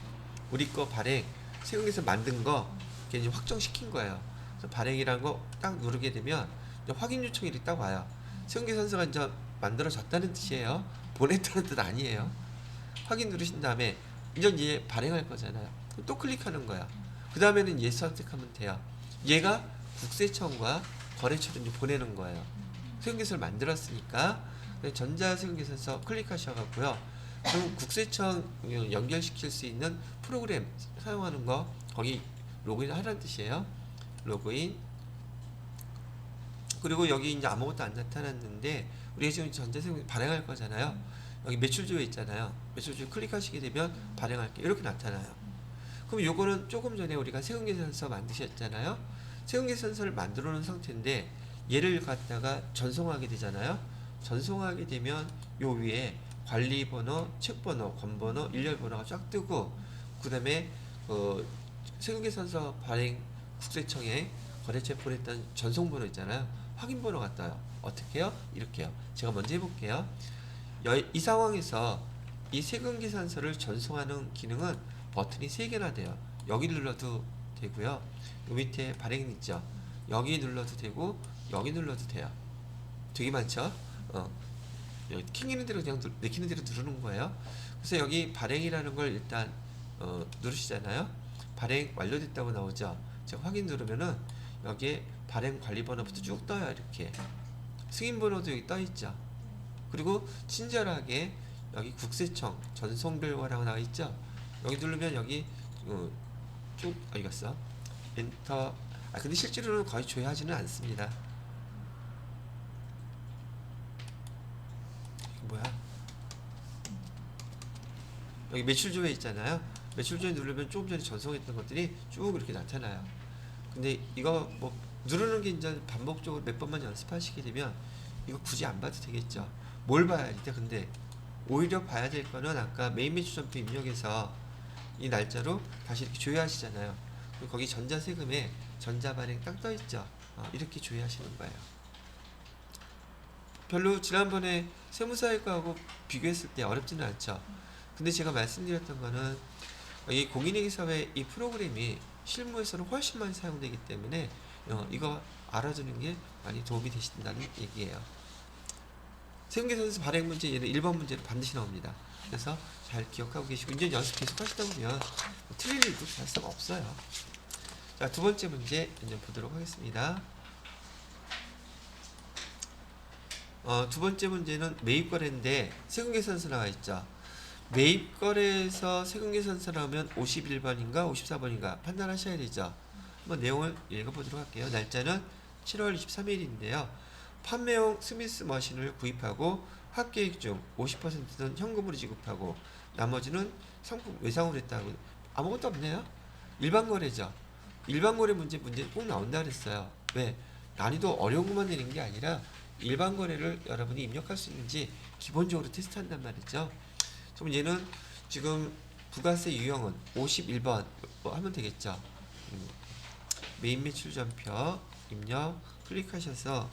우리 거 발행, 세금계산서 만든 거 이제 확정시킨 거예요. 그래서 발행이라는 거 딱 누르게 되면 확인 요청이 딱 와요. 세금계산서가 이제 만들어졌다는 뜻이에요. 보냈다는 뜻 아니에요. 확인 누르신 다음에 이제 얘 발행할 거잖아요. 그럼 또 클릭하는 거야. 그 다음에는 얘 선택하면 돼요. 얘가 국세청과 거래처로 이제 보내는 거예요. 세금계산서를 만들었으니까 전자세금계산서 클릭하셔가고요. 그럼 국세청 연결시킬 수 있는 프로그램 사용하는 거 거기 로그인 하라는 뜻이에요. 로그인. 그리고 여기 이제 아무것도 안 나타났는데 우리가 지금 전자세금 발행할 거잖아요. 여기 매출조회 있잖아요. 매출조회 클릭하시게 되면 발행할게 이렇게 나타나요. 그럼 요거는 조금 전에 우리가 세금계산서 만드셨잖아요. 세금계산서를 만들어 놓은 상태인데 얘를 갖다가 전송하게 되잖아요. 전송하게 되면 요 위에 관리번호, 책번호, 건번호, 일렬번호가 쫙 뜨고 그 다음에 세금계산서 발행 국세청에 거래처에 보냈던 전송번호 있잖아요. 확인번호가 떠요. 어떻게 해요? 이렇게요. 제가 먼저 해볼게요. 이 상황에서 이 세금계산서를 전송하는 기능은 버튼이 3개나 돼요. 여기 눌러도 되고요. 요 밑에 발행 있죠. 여기 눌러도 되고 여기 눌러도 돼요. 되게 많죠? 여기 킹이는 대로 그냥 내키는 대로 누르는 거예요. 그래서 여기 발행이라는 걸 일단 누르시잖아요. 발행 완료됐다고 나오죠. 제가 확인 누르면은 여기에 발행 관리번호부터 쭉 떠요. 이렇게 승인번호도 여기 떠 있죠. 그리고 친절하게 여기 국세청 전송별과라고 나와 있죠. 여기 누르면 여기 쭉 어디 갔어? 엔터. 근데 실제로는 거의 조회하지는 않습니다. 뭐야? 여기 매출 조회 있잖아요. 매출 조회 누르면 조금 전에 전송했던 것들이 쭉 이렇게 나타나요. 근데 이거 뭐 누르는 게 이제 반복적으로 몇 번만 연습하시게 되면 이거 굳이 안 봐도 되겠죠. 뭘 봐야 돼? 근데 오히려 봐야 될 거는 아까 메인 매출 점표 입력해서 이 날짜로 다시 이렇게 조회하시잖아요. 그리고 거기 전자세금에 전자발행 딱 떠있죠. 이렇게 조회하시는 거예요. 별로 지난번에 세무사회과하고 비교했을 때 어렵지는 않죠. 근데 제가 말씀드렸던 거는 이 공인회계사회 이 프로그램이 실무에서는 훨씬 많이 사용되기 때문에 이거 알아두는 게 많이 도움이 되신다는 얘기예요. 세금계산서 발행 문제 얘는 1번 문제로 반드시 나옵니다. 그래서 잘 기억하고 계시고 이제 연습 계속 하시다 보면 틀릴 일도 사실상 없어요. 자, 두 번째 문제 이제 보도록 하겠습니다. 두 번째 문제는 매입거래인데 세금계산서 나와 있죠. 매입거래에서 세금계산서 나오면 51번인가 54번인가 판단하셔야 되죠. 한번 내용을 읽어보도록 할게요. 날짜는 7월 23일인데요. 판매용 스미스 머신을 구입하고 합계액 중 50%는 현금으로 지급하고 나머지는 상품 외상으로 했다고. 아무것도 없네요. 일반 거래죠. 일반 거래 문제 꼭 나온다 그랬어요. 왜? 난이도 어려운 것만 내는 게 아니라 일반 거래를 여러분이 입력할 수 있는지 기본적으로 테스트한단 말이죠. 그럼 얘는 지금 부가세 유형은 51번 하면 되겠죠. 메인 매출 전표 입력 클릭하셔서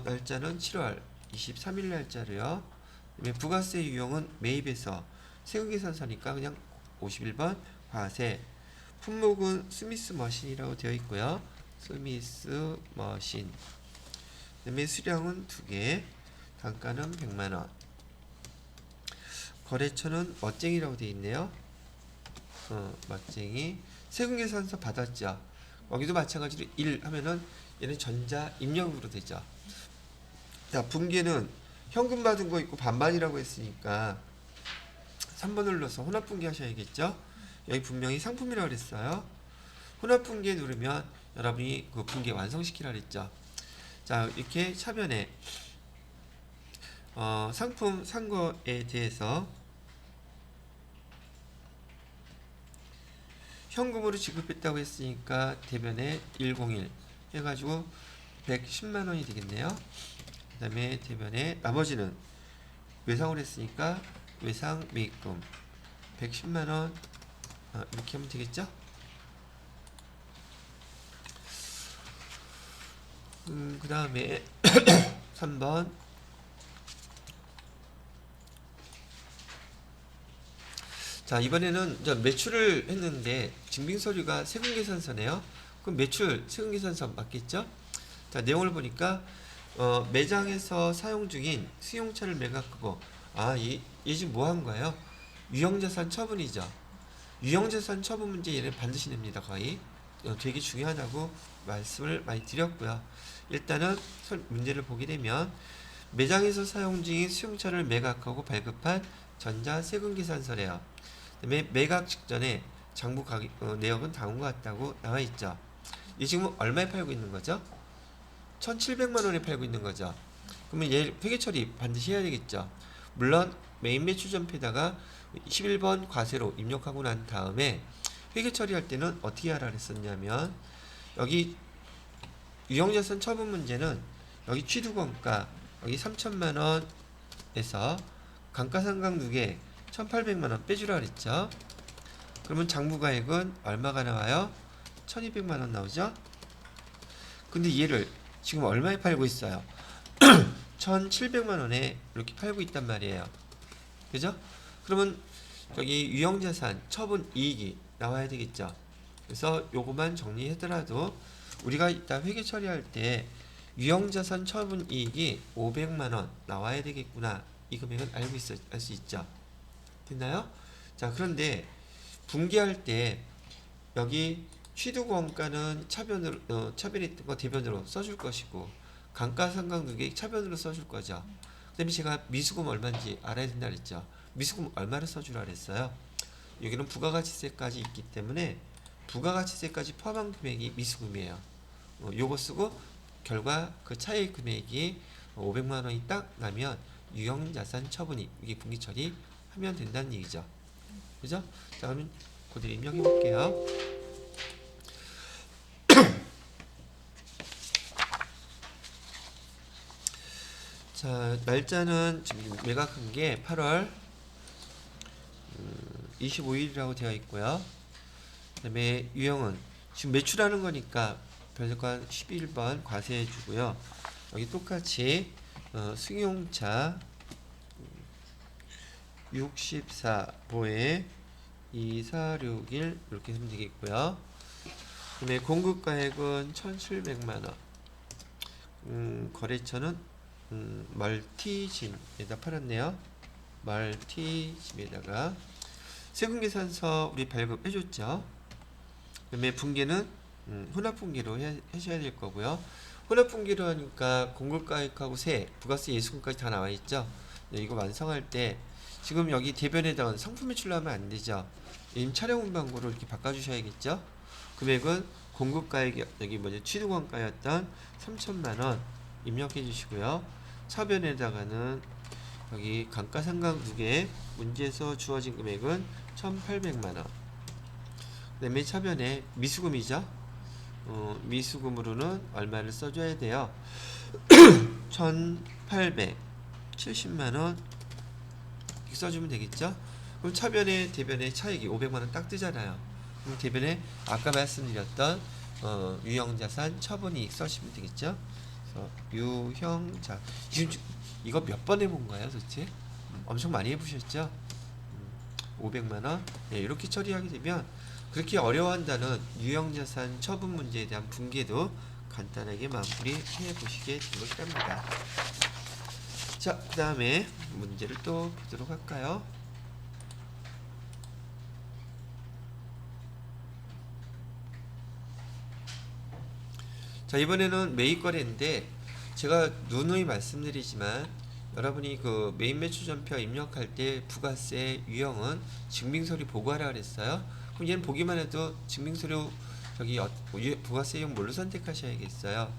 날짜는 7월 23일 날짜로요. 부가세 유형은 매입에서 세금계산서니까 그냥 51번 과세. 품목은 스미스 머신이라고 되어 있고요. 스미스 머신. 그다음에 수량은 2개. 단가는 100만원. 거래처는 멋쟁이라고 되어 있네요. 멋쟁이. 세금계산서 받았죠. 여기도 마찬가지로 1 하면은 얘는 전자 입력으로 되죠. 자, 분기는 현금 받은 거 있고 반반이라고 했으니까 3번 눌러서 혼합분기 하셔야겠죠. 여기 분명히 상품이라고 그랬어요. 혼합분기에 누르면 여러분이 그 분기 완성시키라 그랬죠. 자, 이렇게 차변에 상품 산 거에 대해서 현금으로 지급했다고 했으니까 대변에 101 해가지고 110만원이 되겠네요. 그 다음에 대변에 나머지는 외상으로 했으니까 외상 매입금 110만원 이렇게 하면 되겠죠. 그 다음에 3번 자, 이번에는 매출을 했는데 증빙서류가 세금계산서네요. 그럼 매출 세금계산서 맞겠죠? 자, 내용을 보니까 매장에서 사용 중인 수용차를 매각하고 얘 지금 뭐 한 거예요? 유형자산 처분이죠. 유형자산 처분 문제 얘는 반드시 냅니다. 거의 되게 중요하다고 말씀을 많이 드렸고요. 일단은 문제를 보게 되면 매장에서 사용 중인 수용차를 매각하고 발급한 전자 세금계산서래요. 그다음에 매각 직전에 장부 가격 내역은 다음과 같다고 나와 있죠. 이 지금 얼마에 팔고 있는 거죠? 1,700만 원에 팔고 있는 거죠. 그러면 얘 회계 처리 반드시 해야 되겠죠. 물론 메인 매출 전표에다가 11번 과세로 입력하고 난 다음에 회계 처리할 때는 어떻게 하라 그랬었냐면 여기 유형자산 처분 문제는 여기 취득원가 여기 3천만 원에서 감가상각 누계 1,800만 원 빼주라 그랬죠. 그러면 장부가액은 얼마가 나와요? 1,200만 원 나오죠. 근데 얘를 지금 얼마에 팔고 있어요? 1,700만 원에 이렇게 팔고 있단 말이에요. 그죠? 그러면 여기 유형자산 처분 이익이 나와야 되겠죠. 그래서 요거만 정리하더라도 우리가 이따 회계 처리할 때 유형자산 처분 이익이 500만 원 나와야 되겠구나. 이 금액은 알고 알 수 있죠. 됐나요? 자, 그런데 분기할 때 여기 취득 원가는 차변했던 거 대변으로 써줄 것이고 감가상각 누계액 차변으로 써줄 거죠. 그다음에 제가 미수금 얼마인지 알아야 된다 그랬죠. 미수금 얼마를 써주라 그랬어요. 여기는 부가가치세까지 있기 때문에 부가가치세까지 포함한 금액이 미수금이에요. 요거 쓰고 결과 그 차이 금액이 500만 원이 딱 나면 유형자산 처분이 이게 분기 처리하면 된다는 얘기죠. 그죠? 자, 그러면 그대로 입력해 볼게요. 자, 날짜는 지금 매각한 게 8월 25일이라고 되어 있고요. 그다음에 유형은 지금 매출하는 거니까 별관 11번 과세해 주고요. 여기 똑같이 승용차 64보에 2461 이렇게 하면 되겠고요. 그다음에 공급가액은 1,700만 원. 거래처는 멀티짐에다 팔았네요. 멀티짐에다가 세금계산서 우리 발급해 줬죠. 그다음에 분기는 혼합분기로 하셔야 될 거고요. 혼합분기로 하니까 공급가액하고 세, 부가세 예수금까지 다 나와 있죠. 이거 완성할 때 지금 여기 대변에다가 상품 매출로 하면 안 되죠. 촬영 운반고로 이렇게 바꿔주셔야겠죠. 금액은 공급가액 여기 뭐죠? 취득원가였던 3천만 원 입력해 주시고요. 차변에다가는 여기 감가상각 두개 문제에서 주어진 금액은 1,800만 원. 그다음에 차변에 미수금이죠. 미수금으로는 얼마를 써줘야 돼요? 1,870만 원 이렇게 써주면 되겠죠. 그럼 차변에 대변에 차익이 500만 원 딱 뜨잖아요. 그럼 대변에 아까 말씀드렸던 유형자산 처분이익 써주시면 되겠죠. 유형자 지금 이거 몇 번 해본 거예요 도대체? 엄청 많이 해보셨죠? 500만원 네, 이렇게 처리하게 되면 그렇게 어려워한다는 유형자산 처분 문제에 대한 분개도 간단하게 마무리해 보시게 될 것이랍니다. 자, 그 다음에 문제를 또 보도록 할까요? 자, 이번에는 매입거래인데 제가 누누이 말씀드리지만 여러분이 그 메인 매출전표 입력할 때 부가세 유형은 증빙서류 보고하라 그랬어요. 그럼 얘는 보기만 해도 증빙서류 저기 부가세 유형 뭘로 선택하셔야겠어요.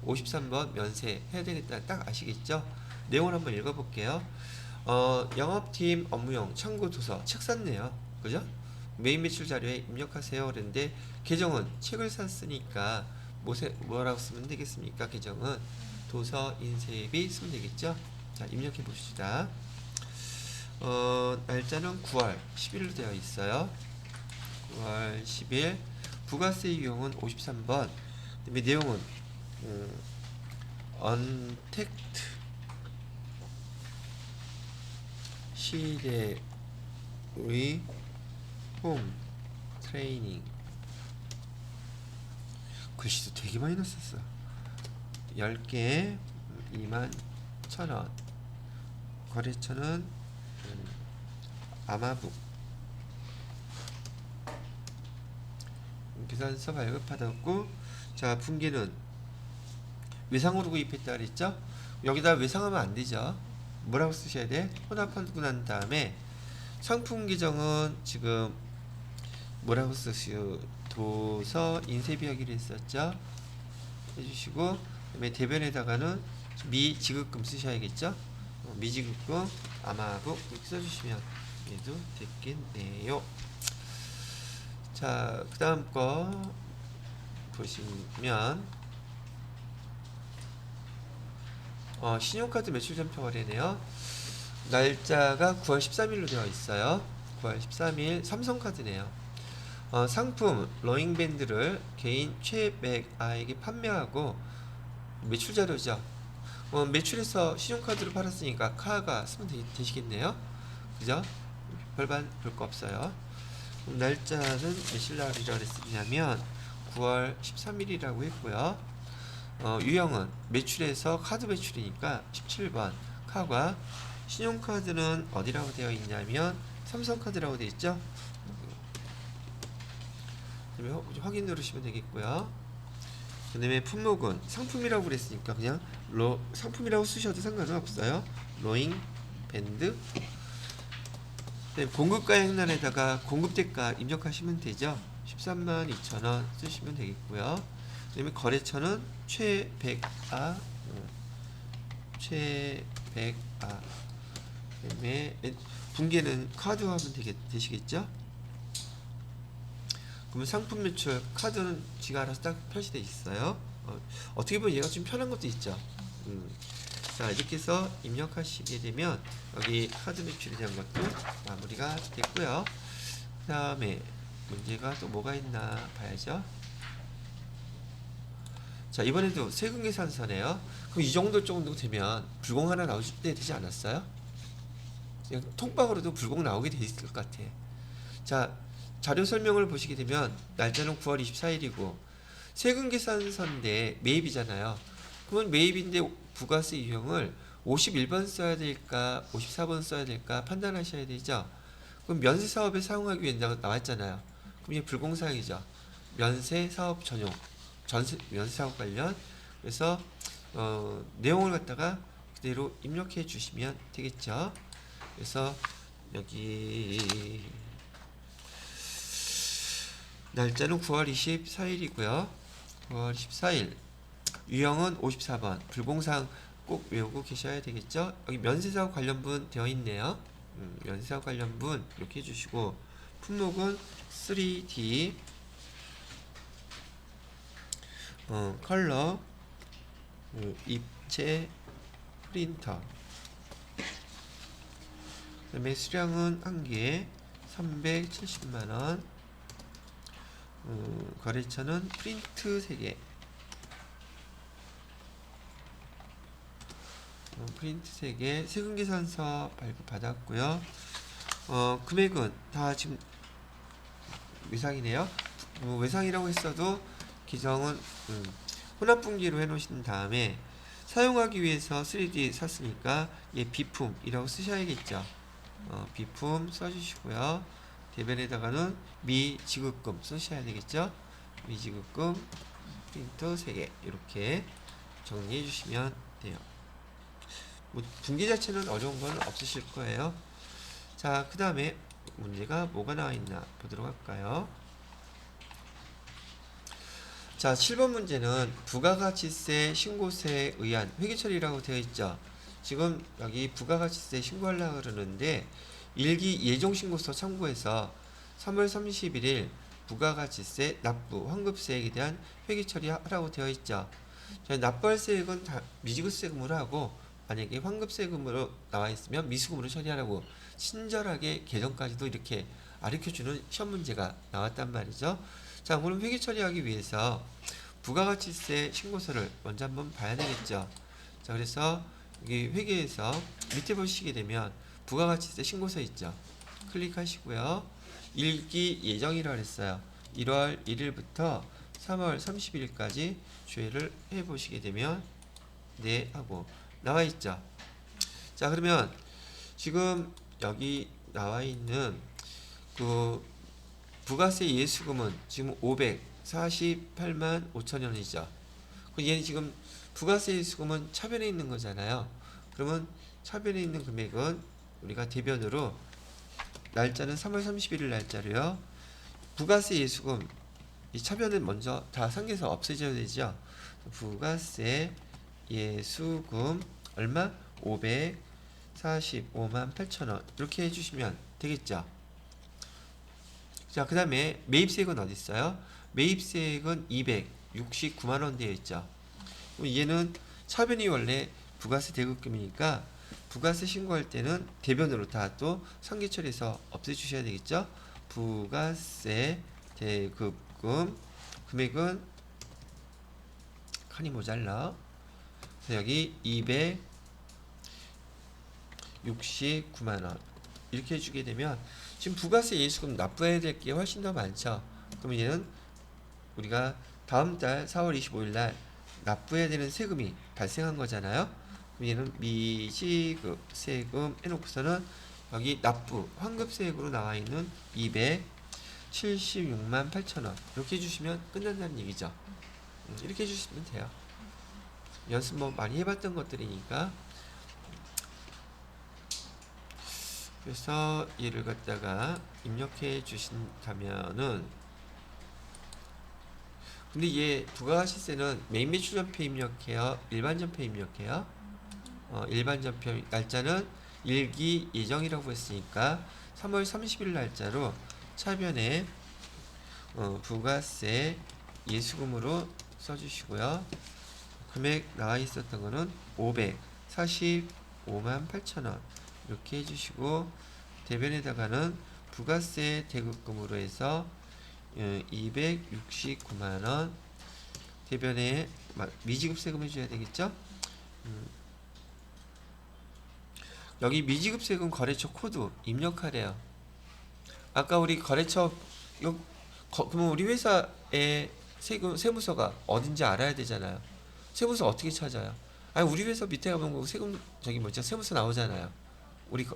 53번 면세 해야 되겠다 딱 아시겠죠? 내용을 한번 읽어볼게요. 영업팀 업무용 참고 도서 책 샀네요. 그죠? 메인 매출 자료에 입력하세요. 그런데 계정은 책을 샀으니까 뭐라고 쓰면 되겠습니까? 계정은 도서 인쇄비 쓰면 되겠죠? 자, 입력해 봅시다. 날짜는 9월 10일로 되어 있어요. 9월 10일 부가세 유형은 53번. 그다음에 내용은 언택트 시대의 홈 트레이닝 글씨도 되게 많이 넣었어. 10개 21,000원. 거래처는 아마북. 계산서 발급받았고, 자, 분기는 외상으로 구입했다 그랬죠? 여기다 외상하면 안 되죠. 뭐라고 쓰셔야 돼? 혼합하고 난 다음에 상품 계정은 지금 뭐라고 쓰시오? 도서 인쇄비 하기로 했었죠? 해주시고, 그다음에 대변에다가는 미지급금 쓰셔야겠죠? 미지급금 아마북 이렇게 써주시면 얘도 됐겠네요. 자, 그 다음 거 보시면 신용카드 매출전표 거래네요. 날짜가 9월 13일로 되어 있어요. 9월 13일 삼성카드네요. 상품 러닝밴드를 개인 최맥아에게 판매하고 매출 자료죠. 매출에서 신용카드로 팔았으니까 카가 쓰면 되시겠네요. 그죠? 별반 볼 거 없어요. 날짜는 며칠날이라고 했냐면 9월 13일이라고 했고요. 유형은 매출에서 카드 매출이니까 17번 카가 신용카드는 어디라고 되어 있냐면 삼성카드라고 되어 있죠. 확인 누르시면 되겠고요. 그 다음에 품목은 상품이라고 그랬으니까 그냥 상품이라고 쓰셔도 상관은 없어요. 로잉 밴드. 네, 공급가 행란에다가 공급대가 입력하시면 되죠. 132,000원 쓰시면 되겠고요. 그다음에 거래처는 최백아, 최백아. 그다음에 분계는 카드 하면 되시겠죠? 그러면 상품 매출 카드는 지가 알아서 딱 표시되어 있어요. 어떻게 보면 얘가 좀 편한 것도 있죠. 자, 이렇게 해서 입력하시게 되면 여기 카드 매출에 대한 것도 마무리가 됐고요. 그 다음에 문제가 또 뭐가 있나 봐야죠. 자, 이번에도 세금 계산서네요. 그럼 이 정도 되면 불공 하나 나올 때 되지 않았어요? 그냥 통방으로도 불공 나오게 돼 있을 것 같아. 자, 자료 설명을 보시게 되면 날짜는 9월 24일이고 세금 계산서인데 매입이잖아요. 그러면 매입인데 부가세 유형을 51번 써야 될까 54번 써야 될까 판단하셔야 되죠. 그럼 면세 사업에 사용하기 위해 나왔잖아요. 그럼 이게 불공사항이죠. 면세 사업 전용 면세 사업 관련. 그래서 내용을 갖다가 그대로 입력해 주시면 되겠죠. 그래서 여기 날짜는 9월 24일이고요. 9월 14일 유형은 54번 불공사항 꼭 외우고 계셔야 되겠죠. 여기 면세사업 관련분 되어 있네요. 면세사업 관련분 이렇게 해주시고 품목은 3D 컬러 입체 프린터. 그다음에 수량은 1개 370만원. 거래처는 프린트 3개. 프린트 3개. 세금계산서 발급받았고요. 금액은 다 지금 외상이네요. 외상이라고 했어도 기정은 혼합분기로 해놓으신 다음에 사용하기 위해서 3D 샀으니까 얘 비품이라고 쓰셔야겠죠. 비품 써주시고요. 대변에다가는 미지급금 쓰셔야 되겠죠. 미지급금 프린터 3개 이렇게 정리해 주시면 돼요. 뭐 분기 자체는 어려운 건 없으실 거예요. 자, 그 다음에 문제가 뭐가 나와 있나 보도록 할까요? 자, 7번 문제는 부가가치세 신고세에 의한 회계처리라고 되어 있죠. 지금 여기 부가가치세 신고하려고 그러는데 일기 예정신고서 참고해서 3월 31일 부가가치세 납부 환급세액에 대한 회계처리하라고 되어 있죠. 납부할세액은 다 미지급세금으로 하고 만약에 환급세금으로 나와 있으면 미수금으로 처리하라고 친절하게 개정까지도 이렇게 가르쳐주는 시험 문제가 나왔단 말이죠. 자, 그럼 회계 처리하기 위해서 부가가치세 신고서를 먼저 한번 봐야 되겠죠. 자, 그래서 여기 회계에서 밑에 보시게 되면 부가가치세 신고서 있죠. 클릭하시고요. 일기 예정이라고 했어요. 1월 1일부터 3월 30일까지 조회를 해 보시게 되면 네 하고 나와 있죠. 자, 그러면 지금 여기 나와 있는 그 부가세 예수금은 지금 548만 5천원이죠. 얘는 지금 부가세 예수금은 차변에 있는 거잖아요. 그러면 차변에 있는 금액은 우리가 대변으로 날짜는 3월 31일 날짜로요. 부가세 예수금 이 차변은 먼저 다 상계에서 없애줘야 되죠. 부가세 예수금 얼마? 545만 8천원 이렇게 해주시면 되겠죠. 자, 그 다음에 매입세액은 어디 있어요? 매입세액은 269만원 되어 있죠. 얘는 차변이 원래 부가세 대급금이니까 부가세 신고할 때는 대변으로 다 또 상계처리해서 없애주셔야 되겠죠. 부가세 대급금 금액은 칸이 모자라. 그래서 여기 269만원 이렇게 해주게 되면 지금 부가세 예수금 납부해야 될 게 훨씬 더 많죠. 그러면 얘는 우리가 다음 달 4월 25일 날 납부해야 되는 세금이 발생한 거잖아요. 그럼 얘는 미지급 세금 해놓고서는 여기 납부 환급세액으로 나와 있는 276만 8천원 이렇게 해주시면 끝난다는 얘기죠. 이렇게 해주시면 돼요. 연습 뭐 많이 해봤던 것들이니까. 그래서 얘를 갖다가 입력해 주신다면은, 근데 얘 부가가치세는 메인 매출전표 입력해요, 일반전표 입력해요? 일반전표 날짜는 일기 예정이라고 했으니까 3월 30일 날짜로 차변에 부가세 예수금으로 써주시고요. 금액 나와 있었던 거는 545만 8천원 이렇게 해주시고, 대변에다가는 부가세 대급금으로 해서 269만원, 대변에 미지급세금 해줘야 되겠죠. 여기 미지급세금 거래처 코드 입력하래요. 아까 우리 거래처 그러면 우리 회사의 세무서가 어딘지 알아야 되잖아요. 세무서 어떻게 찾아요? 아니, 우리 회사 밑에 가면 세금 세무서 나오잖아요. 우리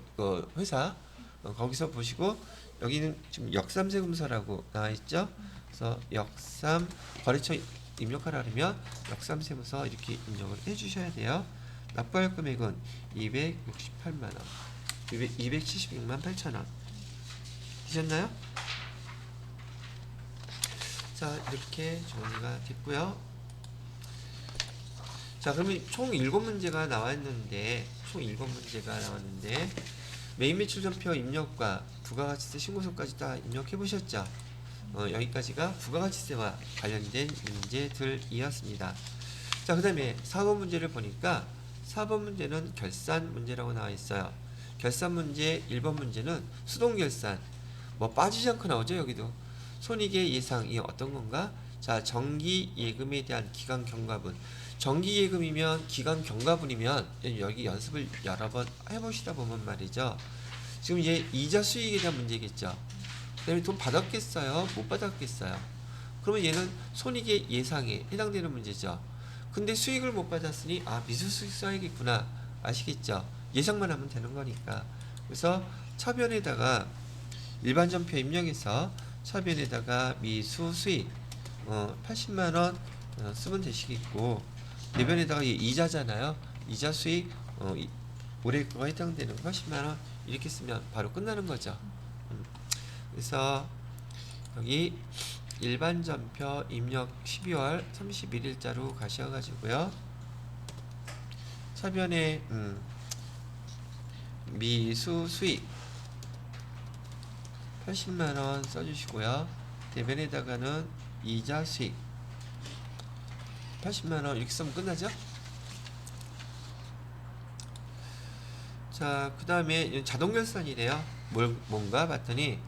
회사 거기서 보시고, 여기는 지금 역삼세금서라고 나와 있죠. 그래서 역삼 거래처 입력하라 그러면 역삼세무서 이렇게 입력을 해주셔야 돼요. 납부할 금액은 268만원, 276만 8천원 되셨나요? 자, 이렇게 정리가 됐고요. 자, 그러면 총 7문제가 나왔는데, 메인 매출전표 입력과 부가가치세 신고서까지 다 입력해 보셨죠? 여기까지가 부가가치세와 관련된 문제들이었습니다. 자, 그 다음에 4번 문제를 보니까 4번 문제는 결산 문제라고 나와 있어요. 결산 문제 1번 문제는 수동결산, 뭐 빠지지 않고 나오죠. 여기도 손익의 예상이 어떤 건가? 자, 정기예금에 대한 기간 경과분. 정기예금이면 기간 경과분이면 여기 연습을 여러 번 해보시다 보면 말이죠. 지금 얘 이자 수익에 대한 문제겠죠. 그 다음에 돈 받았겠어요? 못 받았겠어요? 그러면 얘는 손익의 예상에 해당되는 문제죠. 근데 수익을 못 받았으니 미수수익 써야겠구나, 아시겠죠? 예상만 하면 되는 거니까. 그래서 차변에다가 일반전표 입력해서 차변에다가 미수수익 80만원 쓰면 되시겠고, 대변에다가 이자잖아요. 이자 수익 올해 거가 해당되는 80만원 이렇게 쓰면 바로 끝나는 거죠. 그래서 여기 일반전표 입력 12월 31일자로 가셔가지고요, 차변에 미수수익 80만원 써주시고요, 대변에다가는 이자 수익 80만원 이렇게 쓰면 끝나죠. 자, 그 다음에 자동결산이래요. 뭔가 봤더니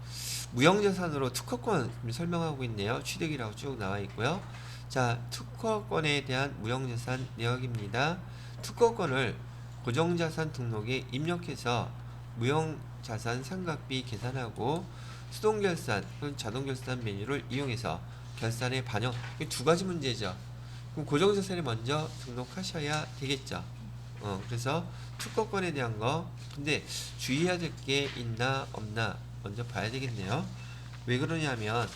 무형자산으로 특허권 설명하고 있네요. 취득이라고 쭉 나와 있고요. 자, 특허권에 대한 무형자산 내역입니다. 특허권을 고정자산 등록에 입력해서 무형자산 상각비 계산하고, 수동결산 또는 자동결산 메뉴를 이용해서 결산에 반영. 두 가지 문제죠. 그럼 고정자산에 먼저 등록하셔야 되겠죠. 그래서 특허권에 대한 거, 근데 주의해야 될 게 있나 없나 먼저 봐야 되겠네요. 왜 그러냐면,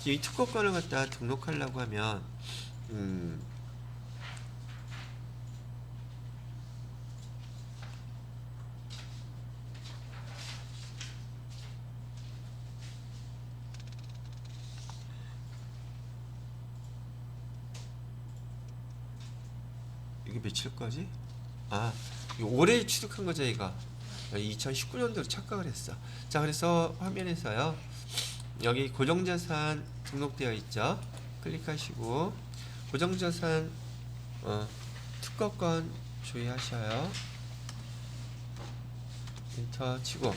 이 특허권을 갖다 등록하려고 하면 이게 며칠까지? 올해 취득한 거죠, 얘가. 2019년도로 착각을 했어. 자, 그래서 화면에서요, 여기 고정자산 등록되어 있죠. 클릭하시고 고정자산 특허권 주의하셔요. 엔터 치고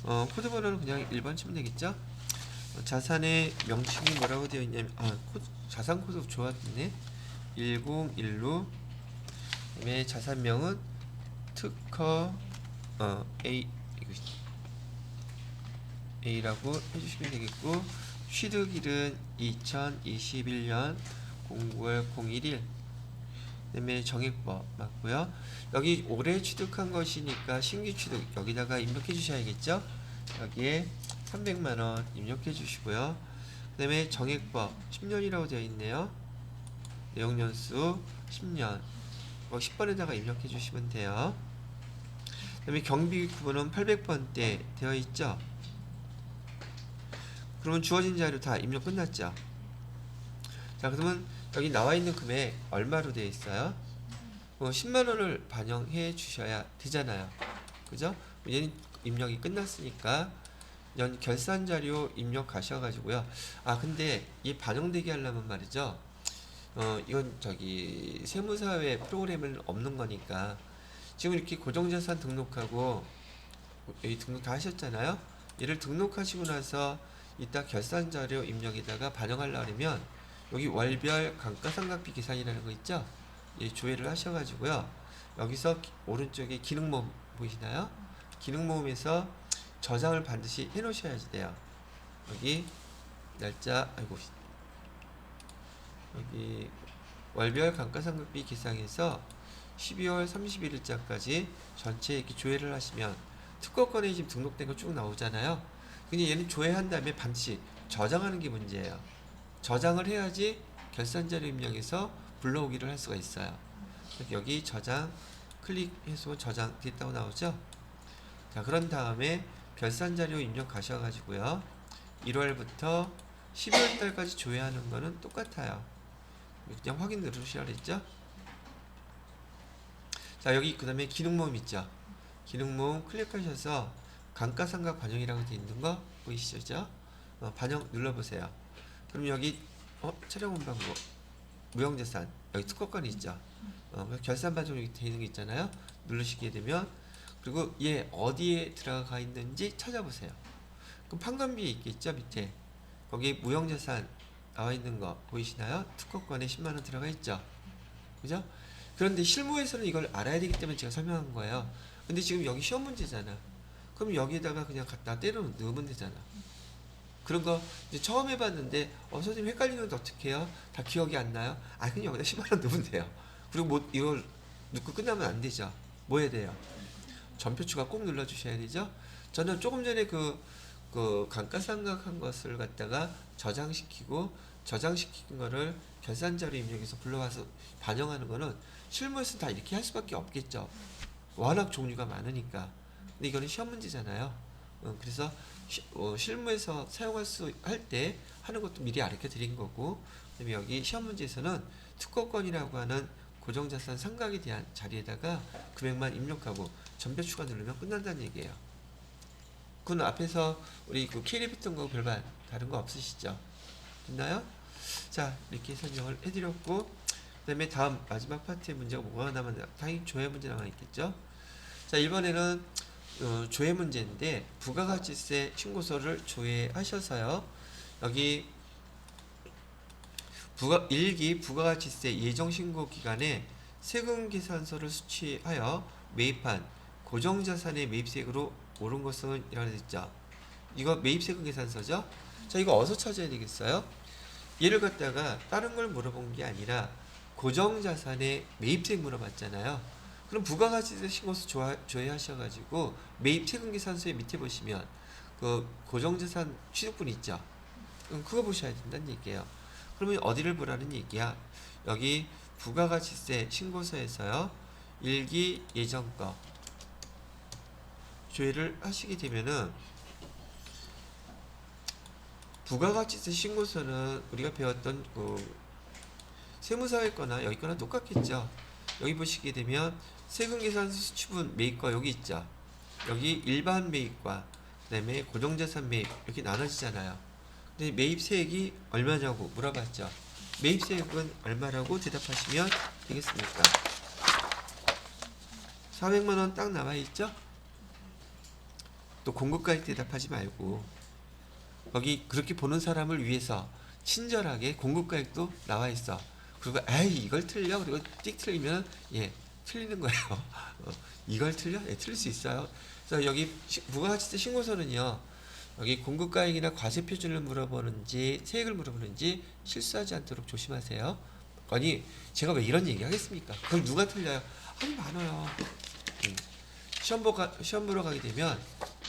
코드번호는 그냥 1번 치면 되겠죠. 자산의 명칭이 뭐라고 되어 있냐면 자산 코드 좋았네. 1016. 그다음에 자산명은 특허 A라고 해주시면 되겠고, 취득일은 2021년 09월 01일. 그다음에 정액법 맞고요. 여기 올해 취득한 것이니까 신규 취득 여기다가 입력해 주셔야겠죠. 여기에 300만원 입력해 주시고요. 그 다음에 정액법 10년이라고 되어 있네요. 내용연수 10년 10번에다가 입력해 주시면 돼요. 그다음에 경비 구분은 800번대 되어 있죠. 그러면 주어진 자료 다 입력 끝났죠. 자, 그러면 여기 나와 있는 금액 얼마로 되어 있어요? 10만 원을 반영해 주셔야 되잖아요. 그죠? 얘는 입력이 끝났으니까 연 결산 자료 입력하셔가지고요. 아, 근데 이 반영되게 하려면 말이죠. 이건 저기 세무사회 프로그램은 없는 거니까 지금 이렇게 고정자산 등록하고 여기 등록 다 하셨잖아요. 얘를 등록하시고 나서 이따 결산 자료 입력에다가 반영하려고 하면 여기 월별 감가상각비 계산이라는 거 있죠? 예, 조회를 하셔가지고요. 여기서 오른쪽에 기능모음 보이시나요? 기능모음에서 저장을 반드시 해 놓으셔야지 돼요. 여기 날짜, 아이고, 여기 월별 감가상각비 계산에서 12월 31일자까지 전체 이렇게 조회를 하시면 특허권에 지금 등록된 거 쭉 나오잖아요. 근데 얘는 조회한 다음에 반드시 저장하는 게 문제예요. 저장을 해야지 결산자료 입력에서 불러오기를 할 수가 있어요. 여기 저장 클릭해서 저장 됐다고 나오죠. 자, 그런 다음에 결산자료 입력 가셔가지고요. 1월부터 12월달까지 조회하는 거는 똑같아요. 그냥 확인 누르시라 그랬죠. 자, 여기 그 다음에 기능모음 있죠. 기능모음 클릭하셔서 감가상각 반영이라고 되어 있는 거 보이시죠? 반영 눌러보세요. 그럼 여기 촬영원방구 무형자산 여기 특허권이 있죠. 결산 반영 여기 되어 있는 게 있잖아요. 누르시게 되면 그리고 얘 어디에 들어가 있는지 찾아보세요. 그럼 판관비에 있겠죠. 밑에 거기 무형자산 나와 있는 거 보이시나요? 특허권에 10만원 들어가 있죠. 그죠? 그런데 실무에서는 이걸 알아야 되기 때문에 제가 설명한 거예요. 근데 지금 여기 시험 문제잖아. 그럼 여기에다가 그냥 갖다 때려 넣으면 되잖아. 그런 거 이제 처음 해봤는데 선생님 헷갈리는데 어떻게 해요? 다 기억이 안 나요? 아, 그냥 여기다 10만원 넣으면 돼요. 그리고 뭐 이걸 넣고 끝나면 안 되죠. 뭐 해야 돼요? 전표 추가 꼭 눌러주셔야 되죠. 저는 조금 전에 그 감가상각한 것을 갖다가 저장시킨 거를 결산자료 입력해서 불러와서 반영하는 거는 실무에서 다 이렇게 할 수밖에 없겠죠. 워낙 종류가 많으니까. 근데 이거는 시험 문제잖아요. 그래서 실무에서 사용할 수 할 때 하는 것도 미리 알려 드린 거고, 그다음에 여기 시험 문제에서는 특허권이라고 하는 고정자산 상각에 대한 자리에다가 금액만 입력하고 전표 추가 누르면 끝난다는 얘기예요. 그건 앞에서 우리 그 K랩 했던 거 별반 다른 거 없으시죠? 됐나요? 자, 이렇게 설명을 해드렸고, 그 다음에 다음 마지막 파트의 문제가 뭐가 남았나? 당연히 조회 문제 남아있겠죠? 자, 이번에는 조회 문제인데 부가가치세 신고서를 조회하셔서요. 여기 1기 부가가치세 예정신고 기간에 세금계산서를 수취하여 매입한 고정자산의 매입세액으로 옳은 것은 이라고 했죠. 이거 매입세금 계산서죠. 자, 이거 어디서 찾아야 되겠어요? 얘를 갖다가 다른 걸 물어본 게 아니라 고정자산의 매입세액 물어봤잖아요. 그럼 부가가치세 신고서 조회하셔가지고 매입세금 계산서의 밑에 보시면 그 고정자산 취득분 있죠. 그거 보셔야 된다는 얘기예요. 그러면 어디를 보라는 얘기야? 여기 부가가치세 신고서에서요. 1기 예정거 조회를 하시게 되면은 부가가치세 신고서는 우리가 배웠던 세무사회 거나 여기 거나 똑같겠죠. 여기 보시게 되면 세금계산서 수취분 매입과 여기 있죠. 여기 일반 매입과 그다음에 고정자산 매입 이렇게 나눠지잖아요. 근데 매입세액이 얼마냐고 물어봤죠. 매입세액은 얼마라고 대답하시면 되겠습니까? 400만원 딱 남아있죠? 또 공급가액 대답하지 말고 여기 그렇게 보는 사람을 위해서 친절하게 공급가액도 나와있어. 그리고 에이 이걸 틀려? 그리고 띡 틀리면 예 틀리는 거예요. 이걸 틀려? 예 틀릴 수 있어요. 그래서 여기 부가가치세 신고서는요. 여기 공급가액이나 과세표준을 물어보는지 세액을 물어보는지 실수하지 않도록 조심하세요. 아니 제가 왜 이런 얘기 하겠습니까? 그럼 누가 틀려요? 아니 많아요. 시험 보러 가게 되면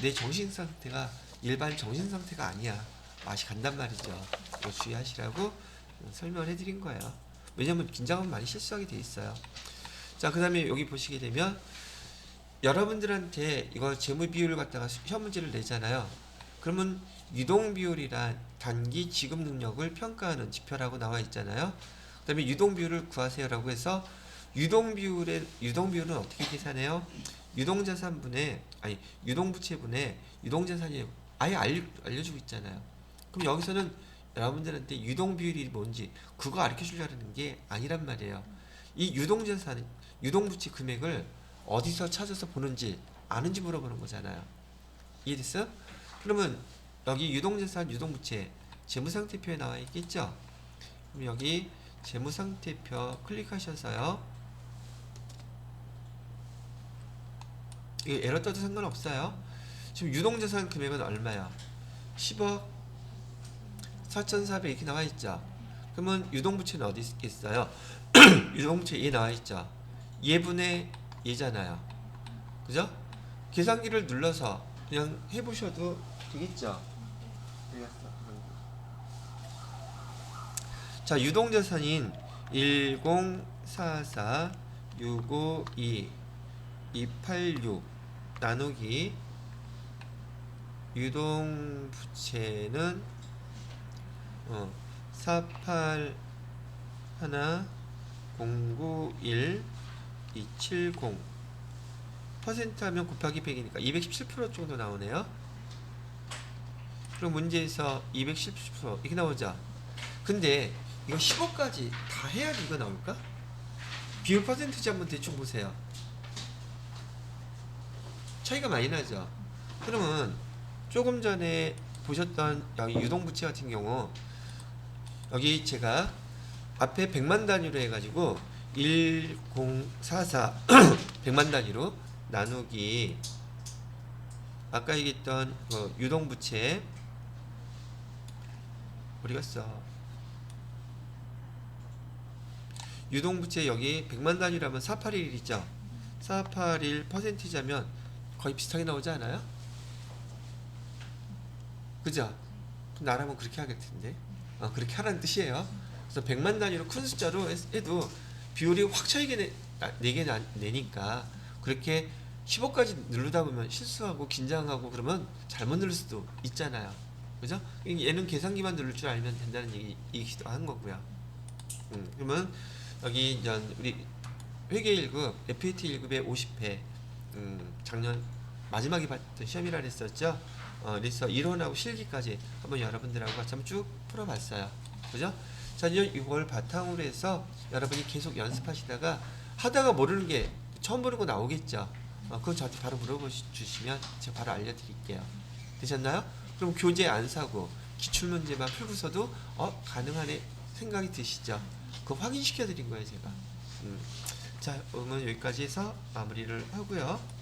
내 정신 상태가 일반 정신 상태가 아니야. 맛이 간단 말이죠. 이거 주의하시라고 설명을 해드린 거예요. 왜냐면 긴장하면 많이 실수하게 돼 있어요. 자, 그 다음에 여기 보시게 되면 여러분들한테 이거 재무 비율을 갖다가 시험 문제를 내잖아요. 그러면 유동 비율이란 단기 지급 능력을 평가하는 지표라고 나와 있잖아요. 그다음에 유동 비율을 구하세요라고 해서 유동 비율은 어떻게 계산해요? 유동 자산분의 아니 유동 부채분의 유동 자산이 아예 알려주고 있잖아요. 그럼 여기서는 여러분들한테 유동 비율이 뭔지 그거 가르쳐 주려는 게 아니란 말이에요. 이 유동 자산, 유동 부채 금액을 어디서 찾아서 보는지 아는지 물어보는 거잖아요. 이해됐어? 그러면 여기 유동자산, 유동부채 재무상태표에 나와 있겠죠? 그럼 여기 재무상태표 클릭하셔서요. 이거 에러 떠도 상관없어요. 지금 유동자산 금액은 얼마야? 10억 4,400 이렇게 나와 있죠? 그러면 유동부채는 어디 있겠어요? 유동부채 얘 나와 있죠? 얘분의 얘잖아요. 그죠? 계산기를 눌러서 그냥 해보셔도 되겠죠? 자, 유동자산인 1044 652 286 나누기 유동부채는 481 091 270 퍼센트 하면 곱하기 100이니까 217% 정도 나오네요. 그럼 문제에서 217% 이렇게 나오죠. 근데 이거 15까지 다 해야지 이거 나올까? 비율 퍼센트지 한번 대충 보세요. 차이가 많이 나죠. 그러면 조금 전에 보셨던 여기 유동부채 같은 경우 여기 제가 앞에 100만 단위로 해가지고 1044 100만 단위로 나누기 아까 얘기했던 유동부채 어디 갔어? 유동부채 여기 100만 단위라면 481이죠. 481 퍼센티자면 거의 비슷하게 나오지 않아요? 그죠? 나라면 그렇게 하겠던데. 그렇게 하라는 뜻이에요. 그래서 100만 단위로 큰 숫자로 해도 비율이 확 차이게 내게 내니까 그렇게 15까지 누르다 보면 실수하고 긴장하고 그러면 잘못 누를 수도 있잖아요. 그죠? 얘는 계산기만 누를 줄 알면 된다는 얘기이기도 한 거고요. 그러면 여기 이제 우리 회계 1급, FAT 1급의 50회 작년 마지막에 봤던 시험이라 그랬었죠. 그래서 이론하고 실기까지 한번 여러분들하고 같이 한번 쭉 풀어봤어요. 그죠? 자, 이걸 바탕으로 해서 여러분이 계속 연습하시다가 하다가 모르는 게 처음 보는 거 나오겠죠. 그건 저한테 바로 물어보시면 제가 바로 알려드릴게요. 되셨나요? 그럼 교재 안 사고 기출문제만 풀고서도 가능하네 생각이 드시죠? 그거 확인시켜 드린 거예요 제가. 자, 오늘 여기까지 해서 마무리를 하고요.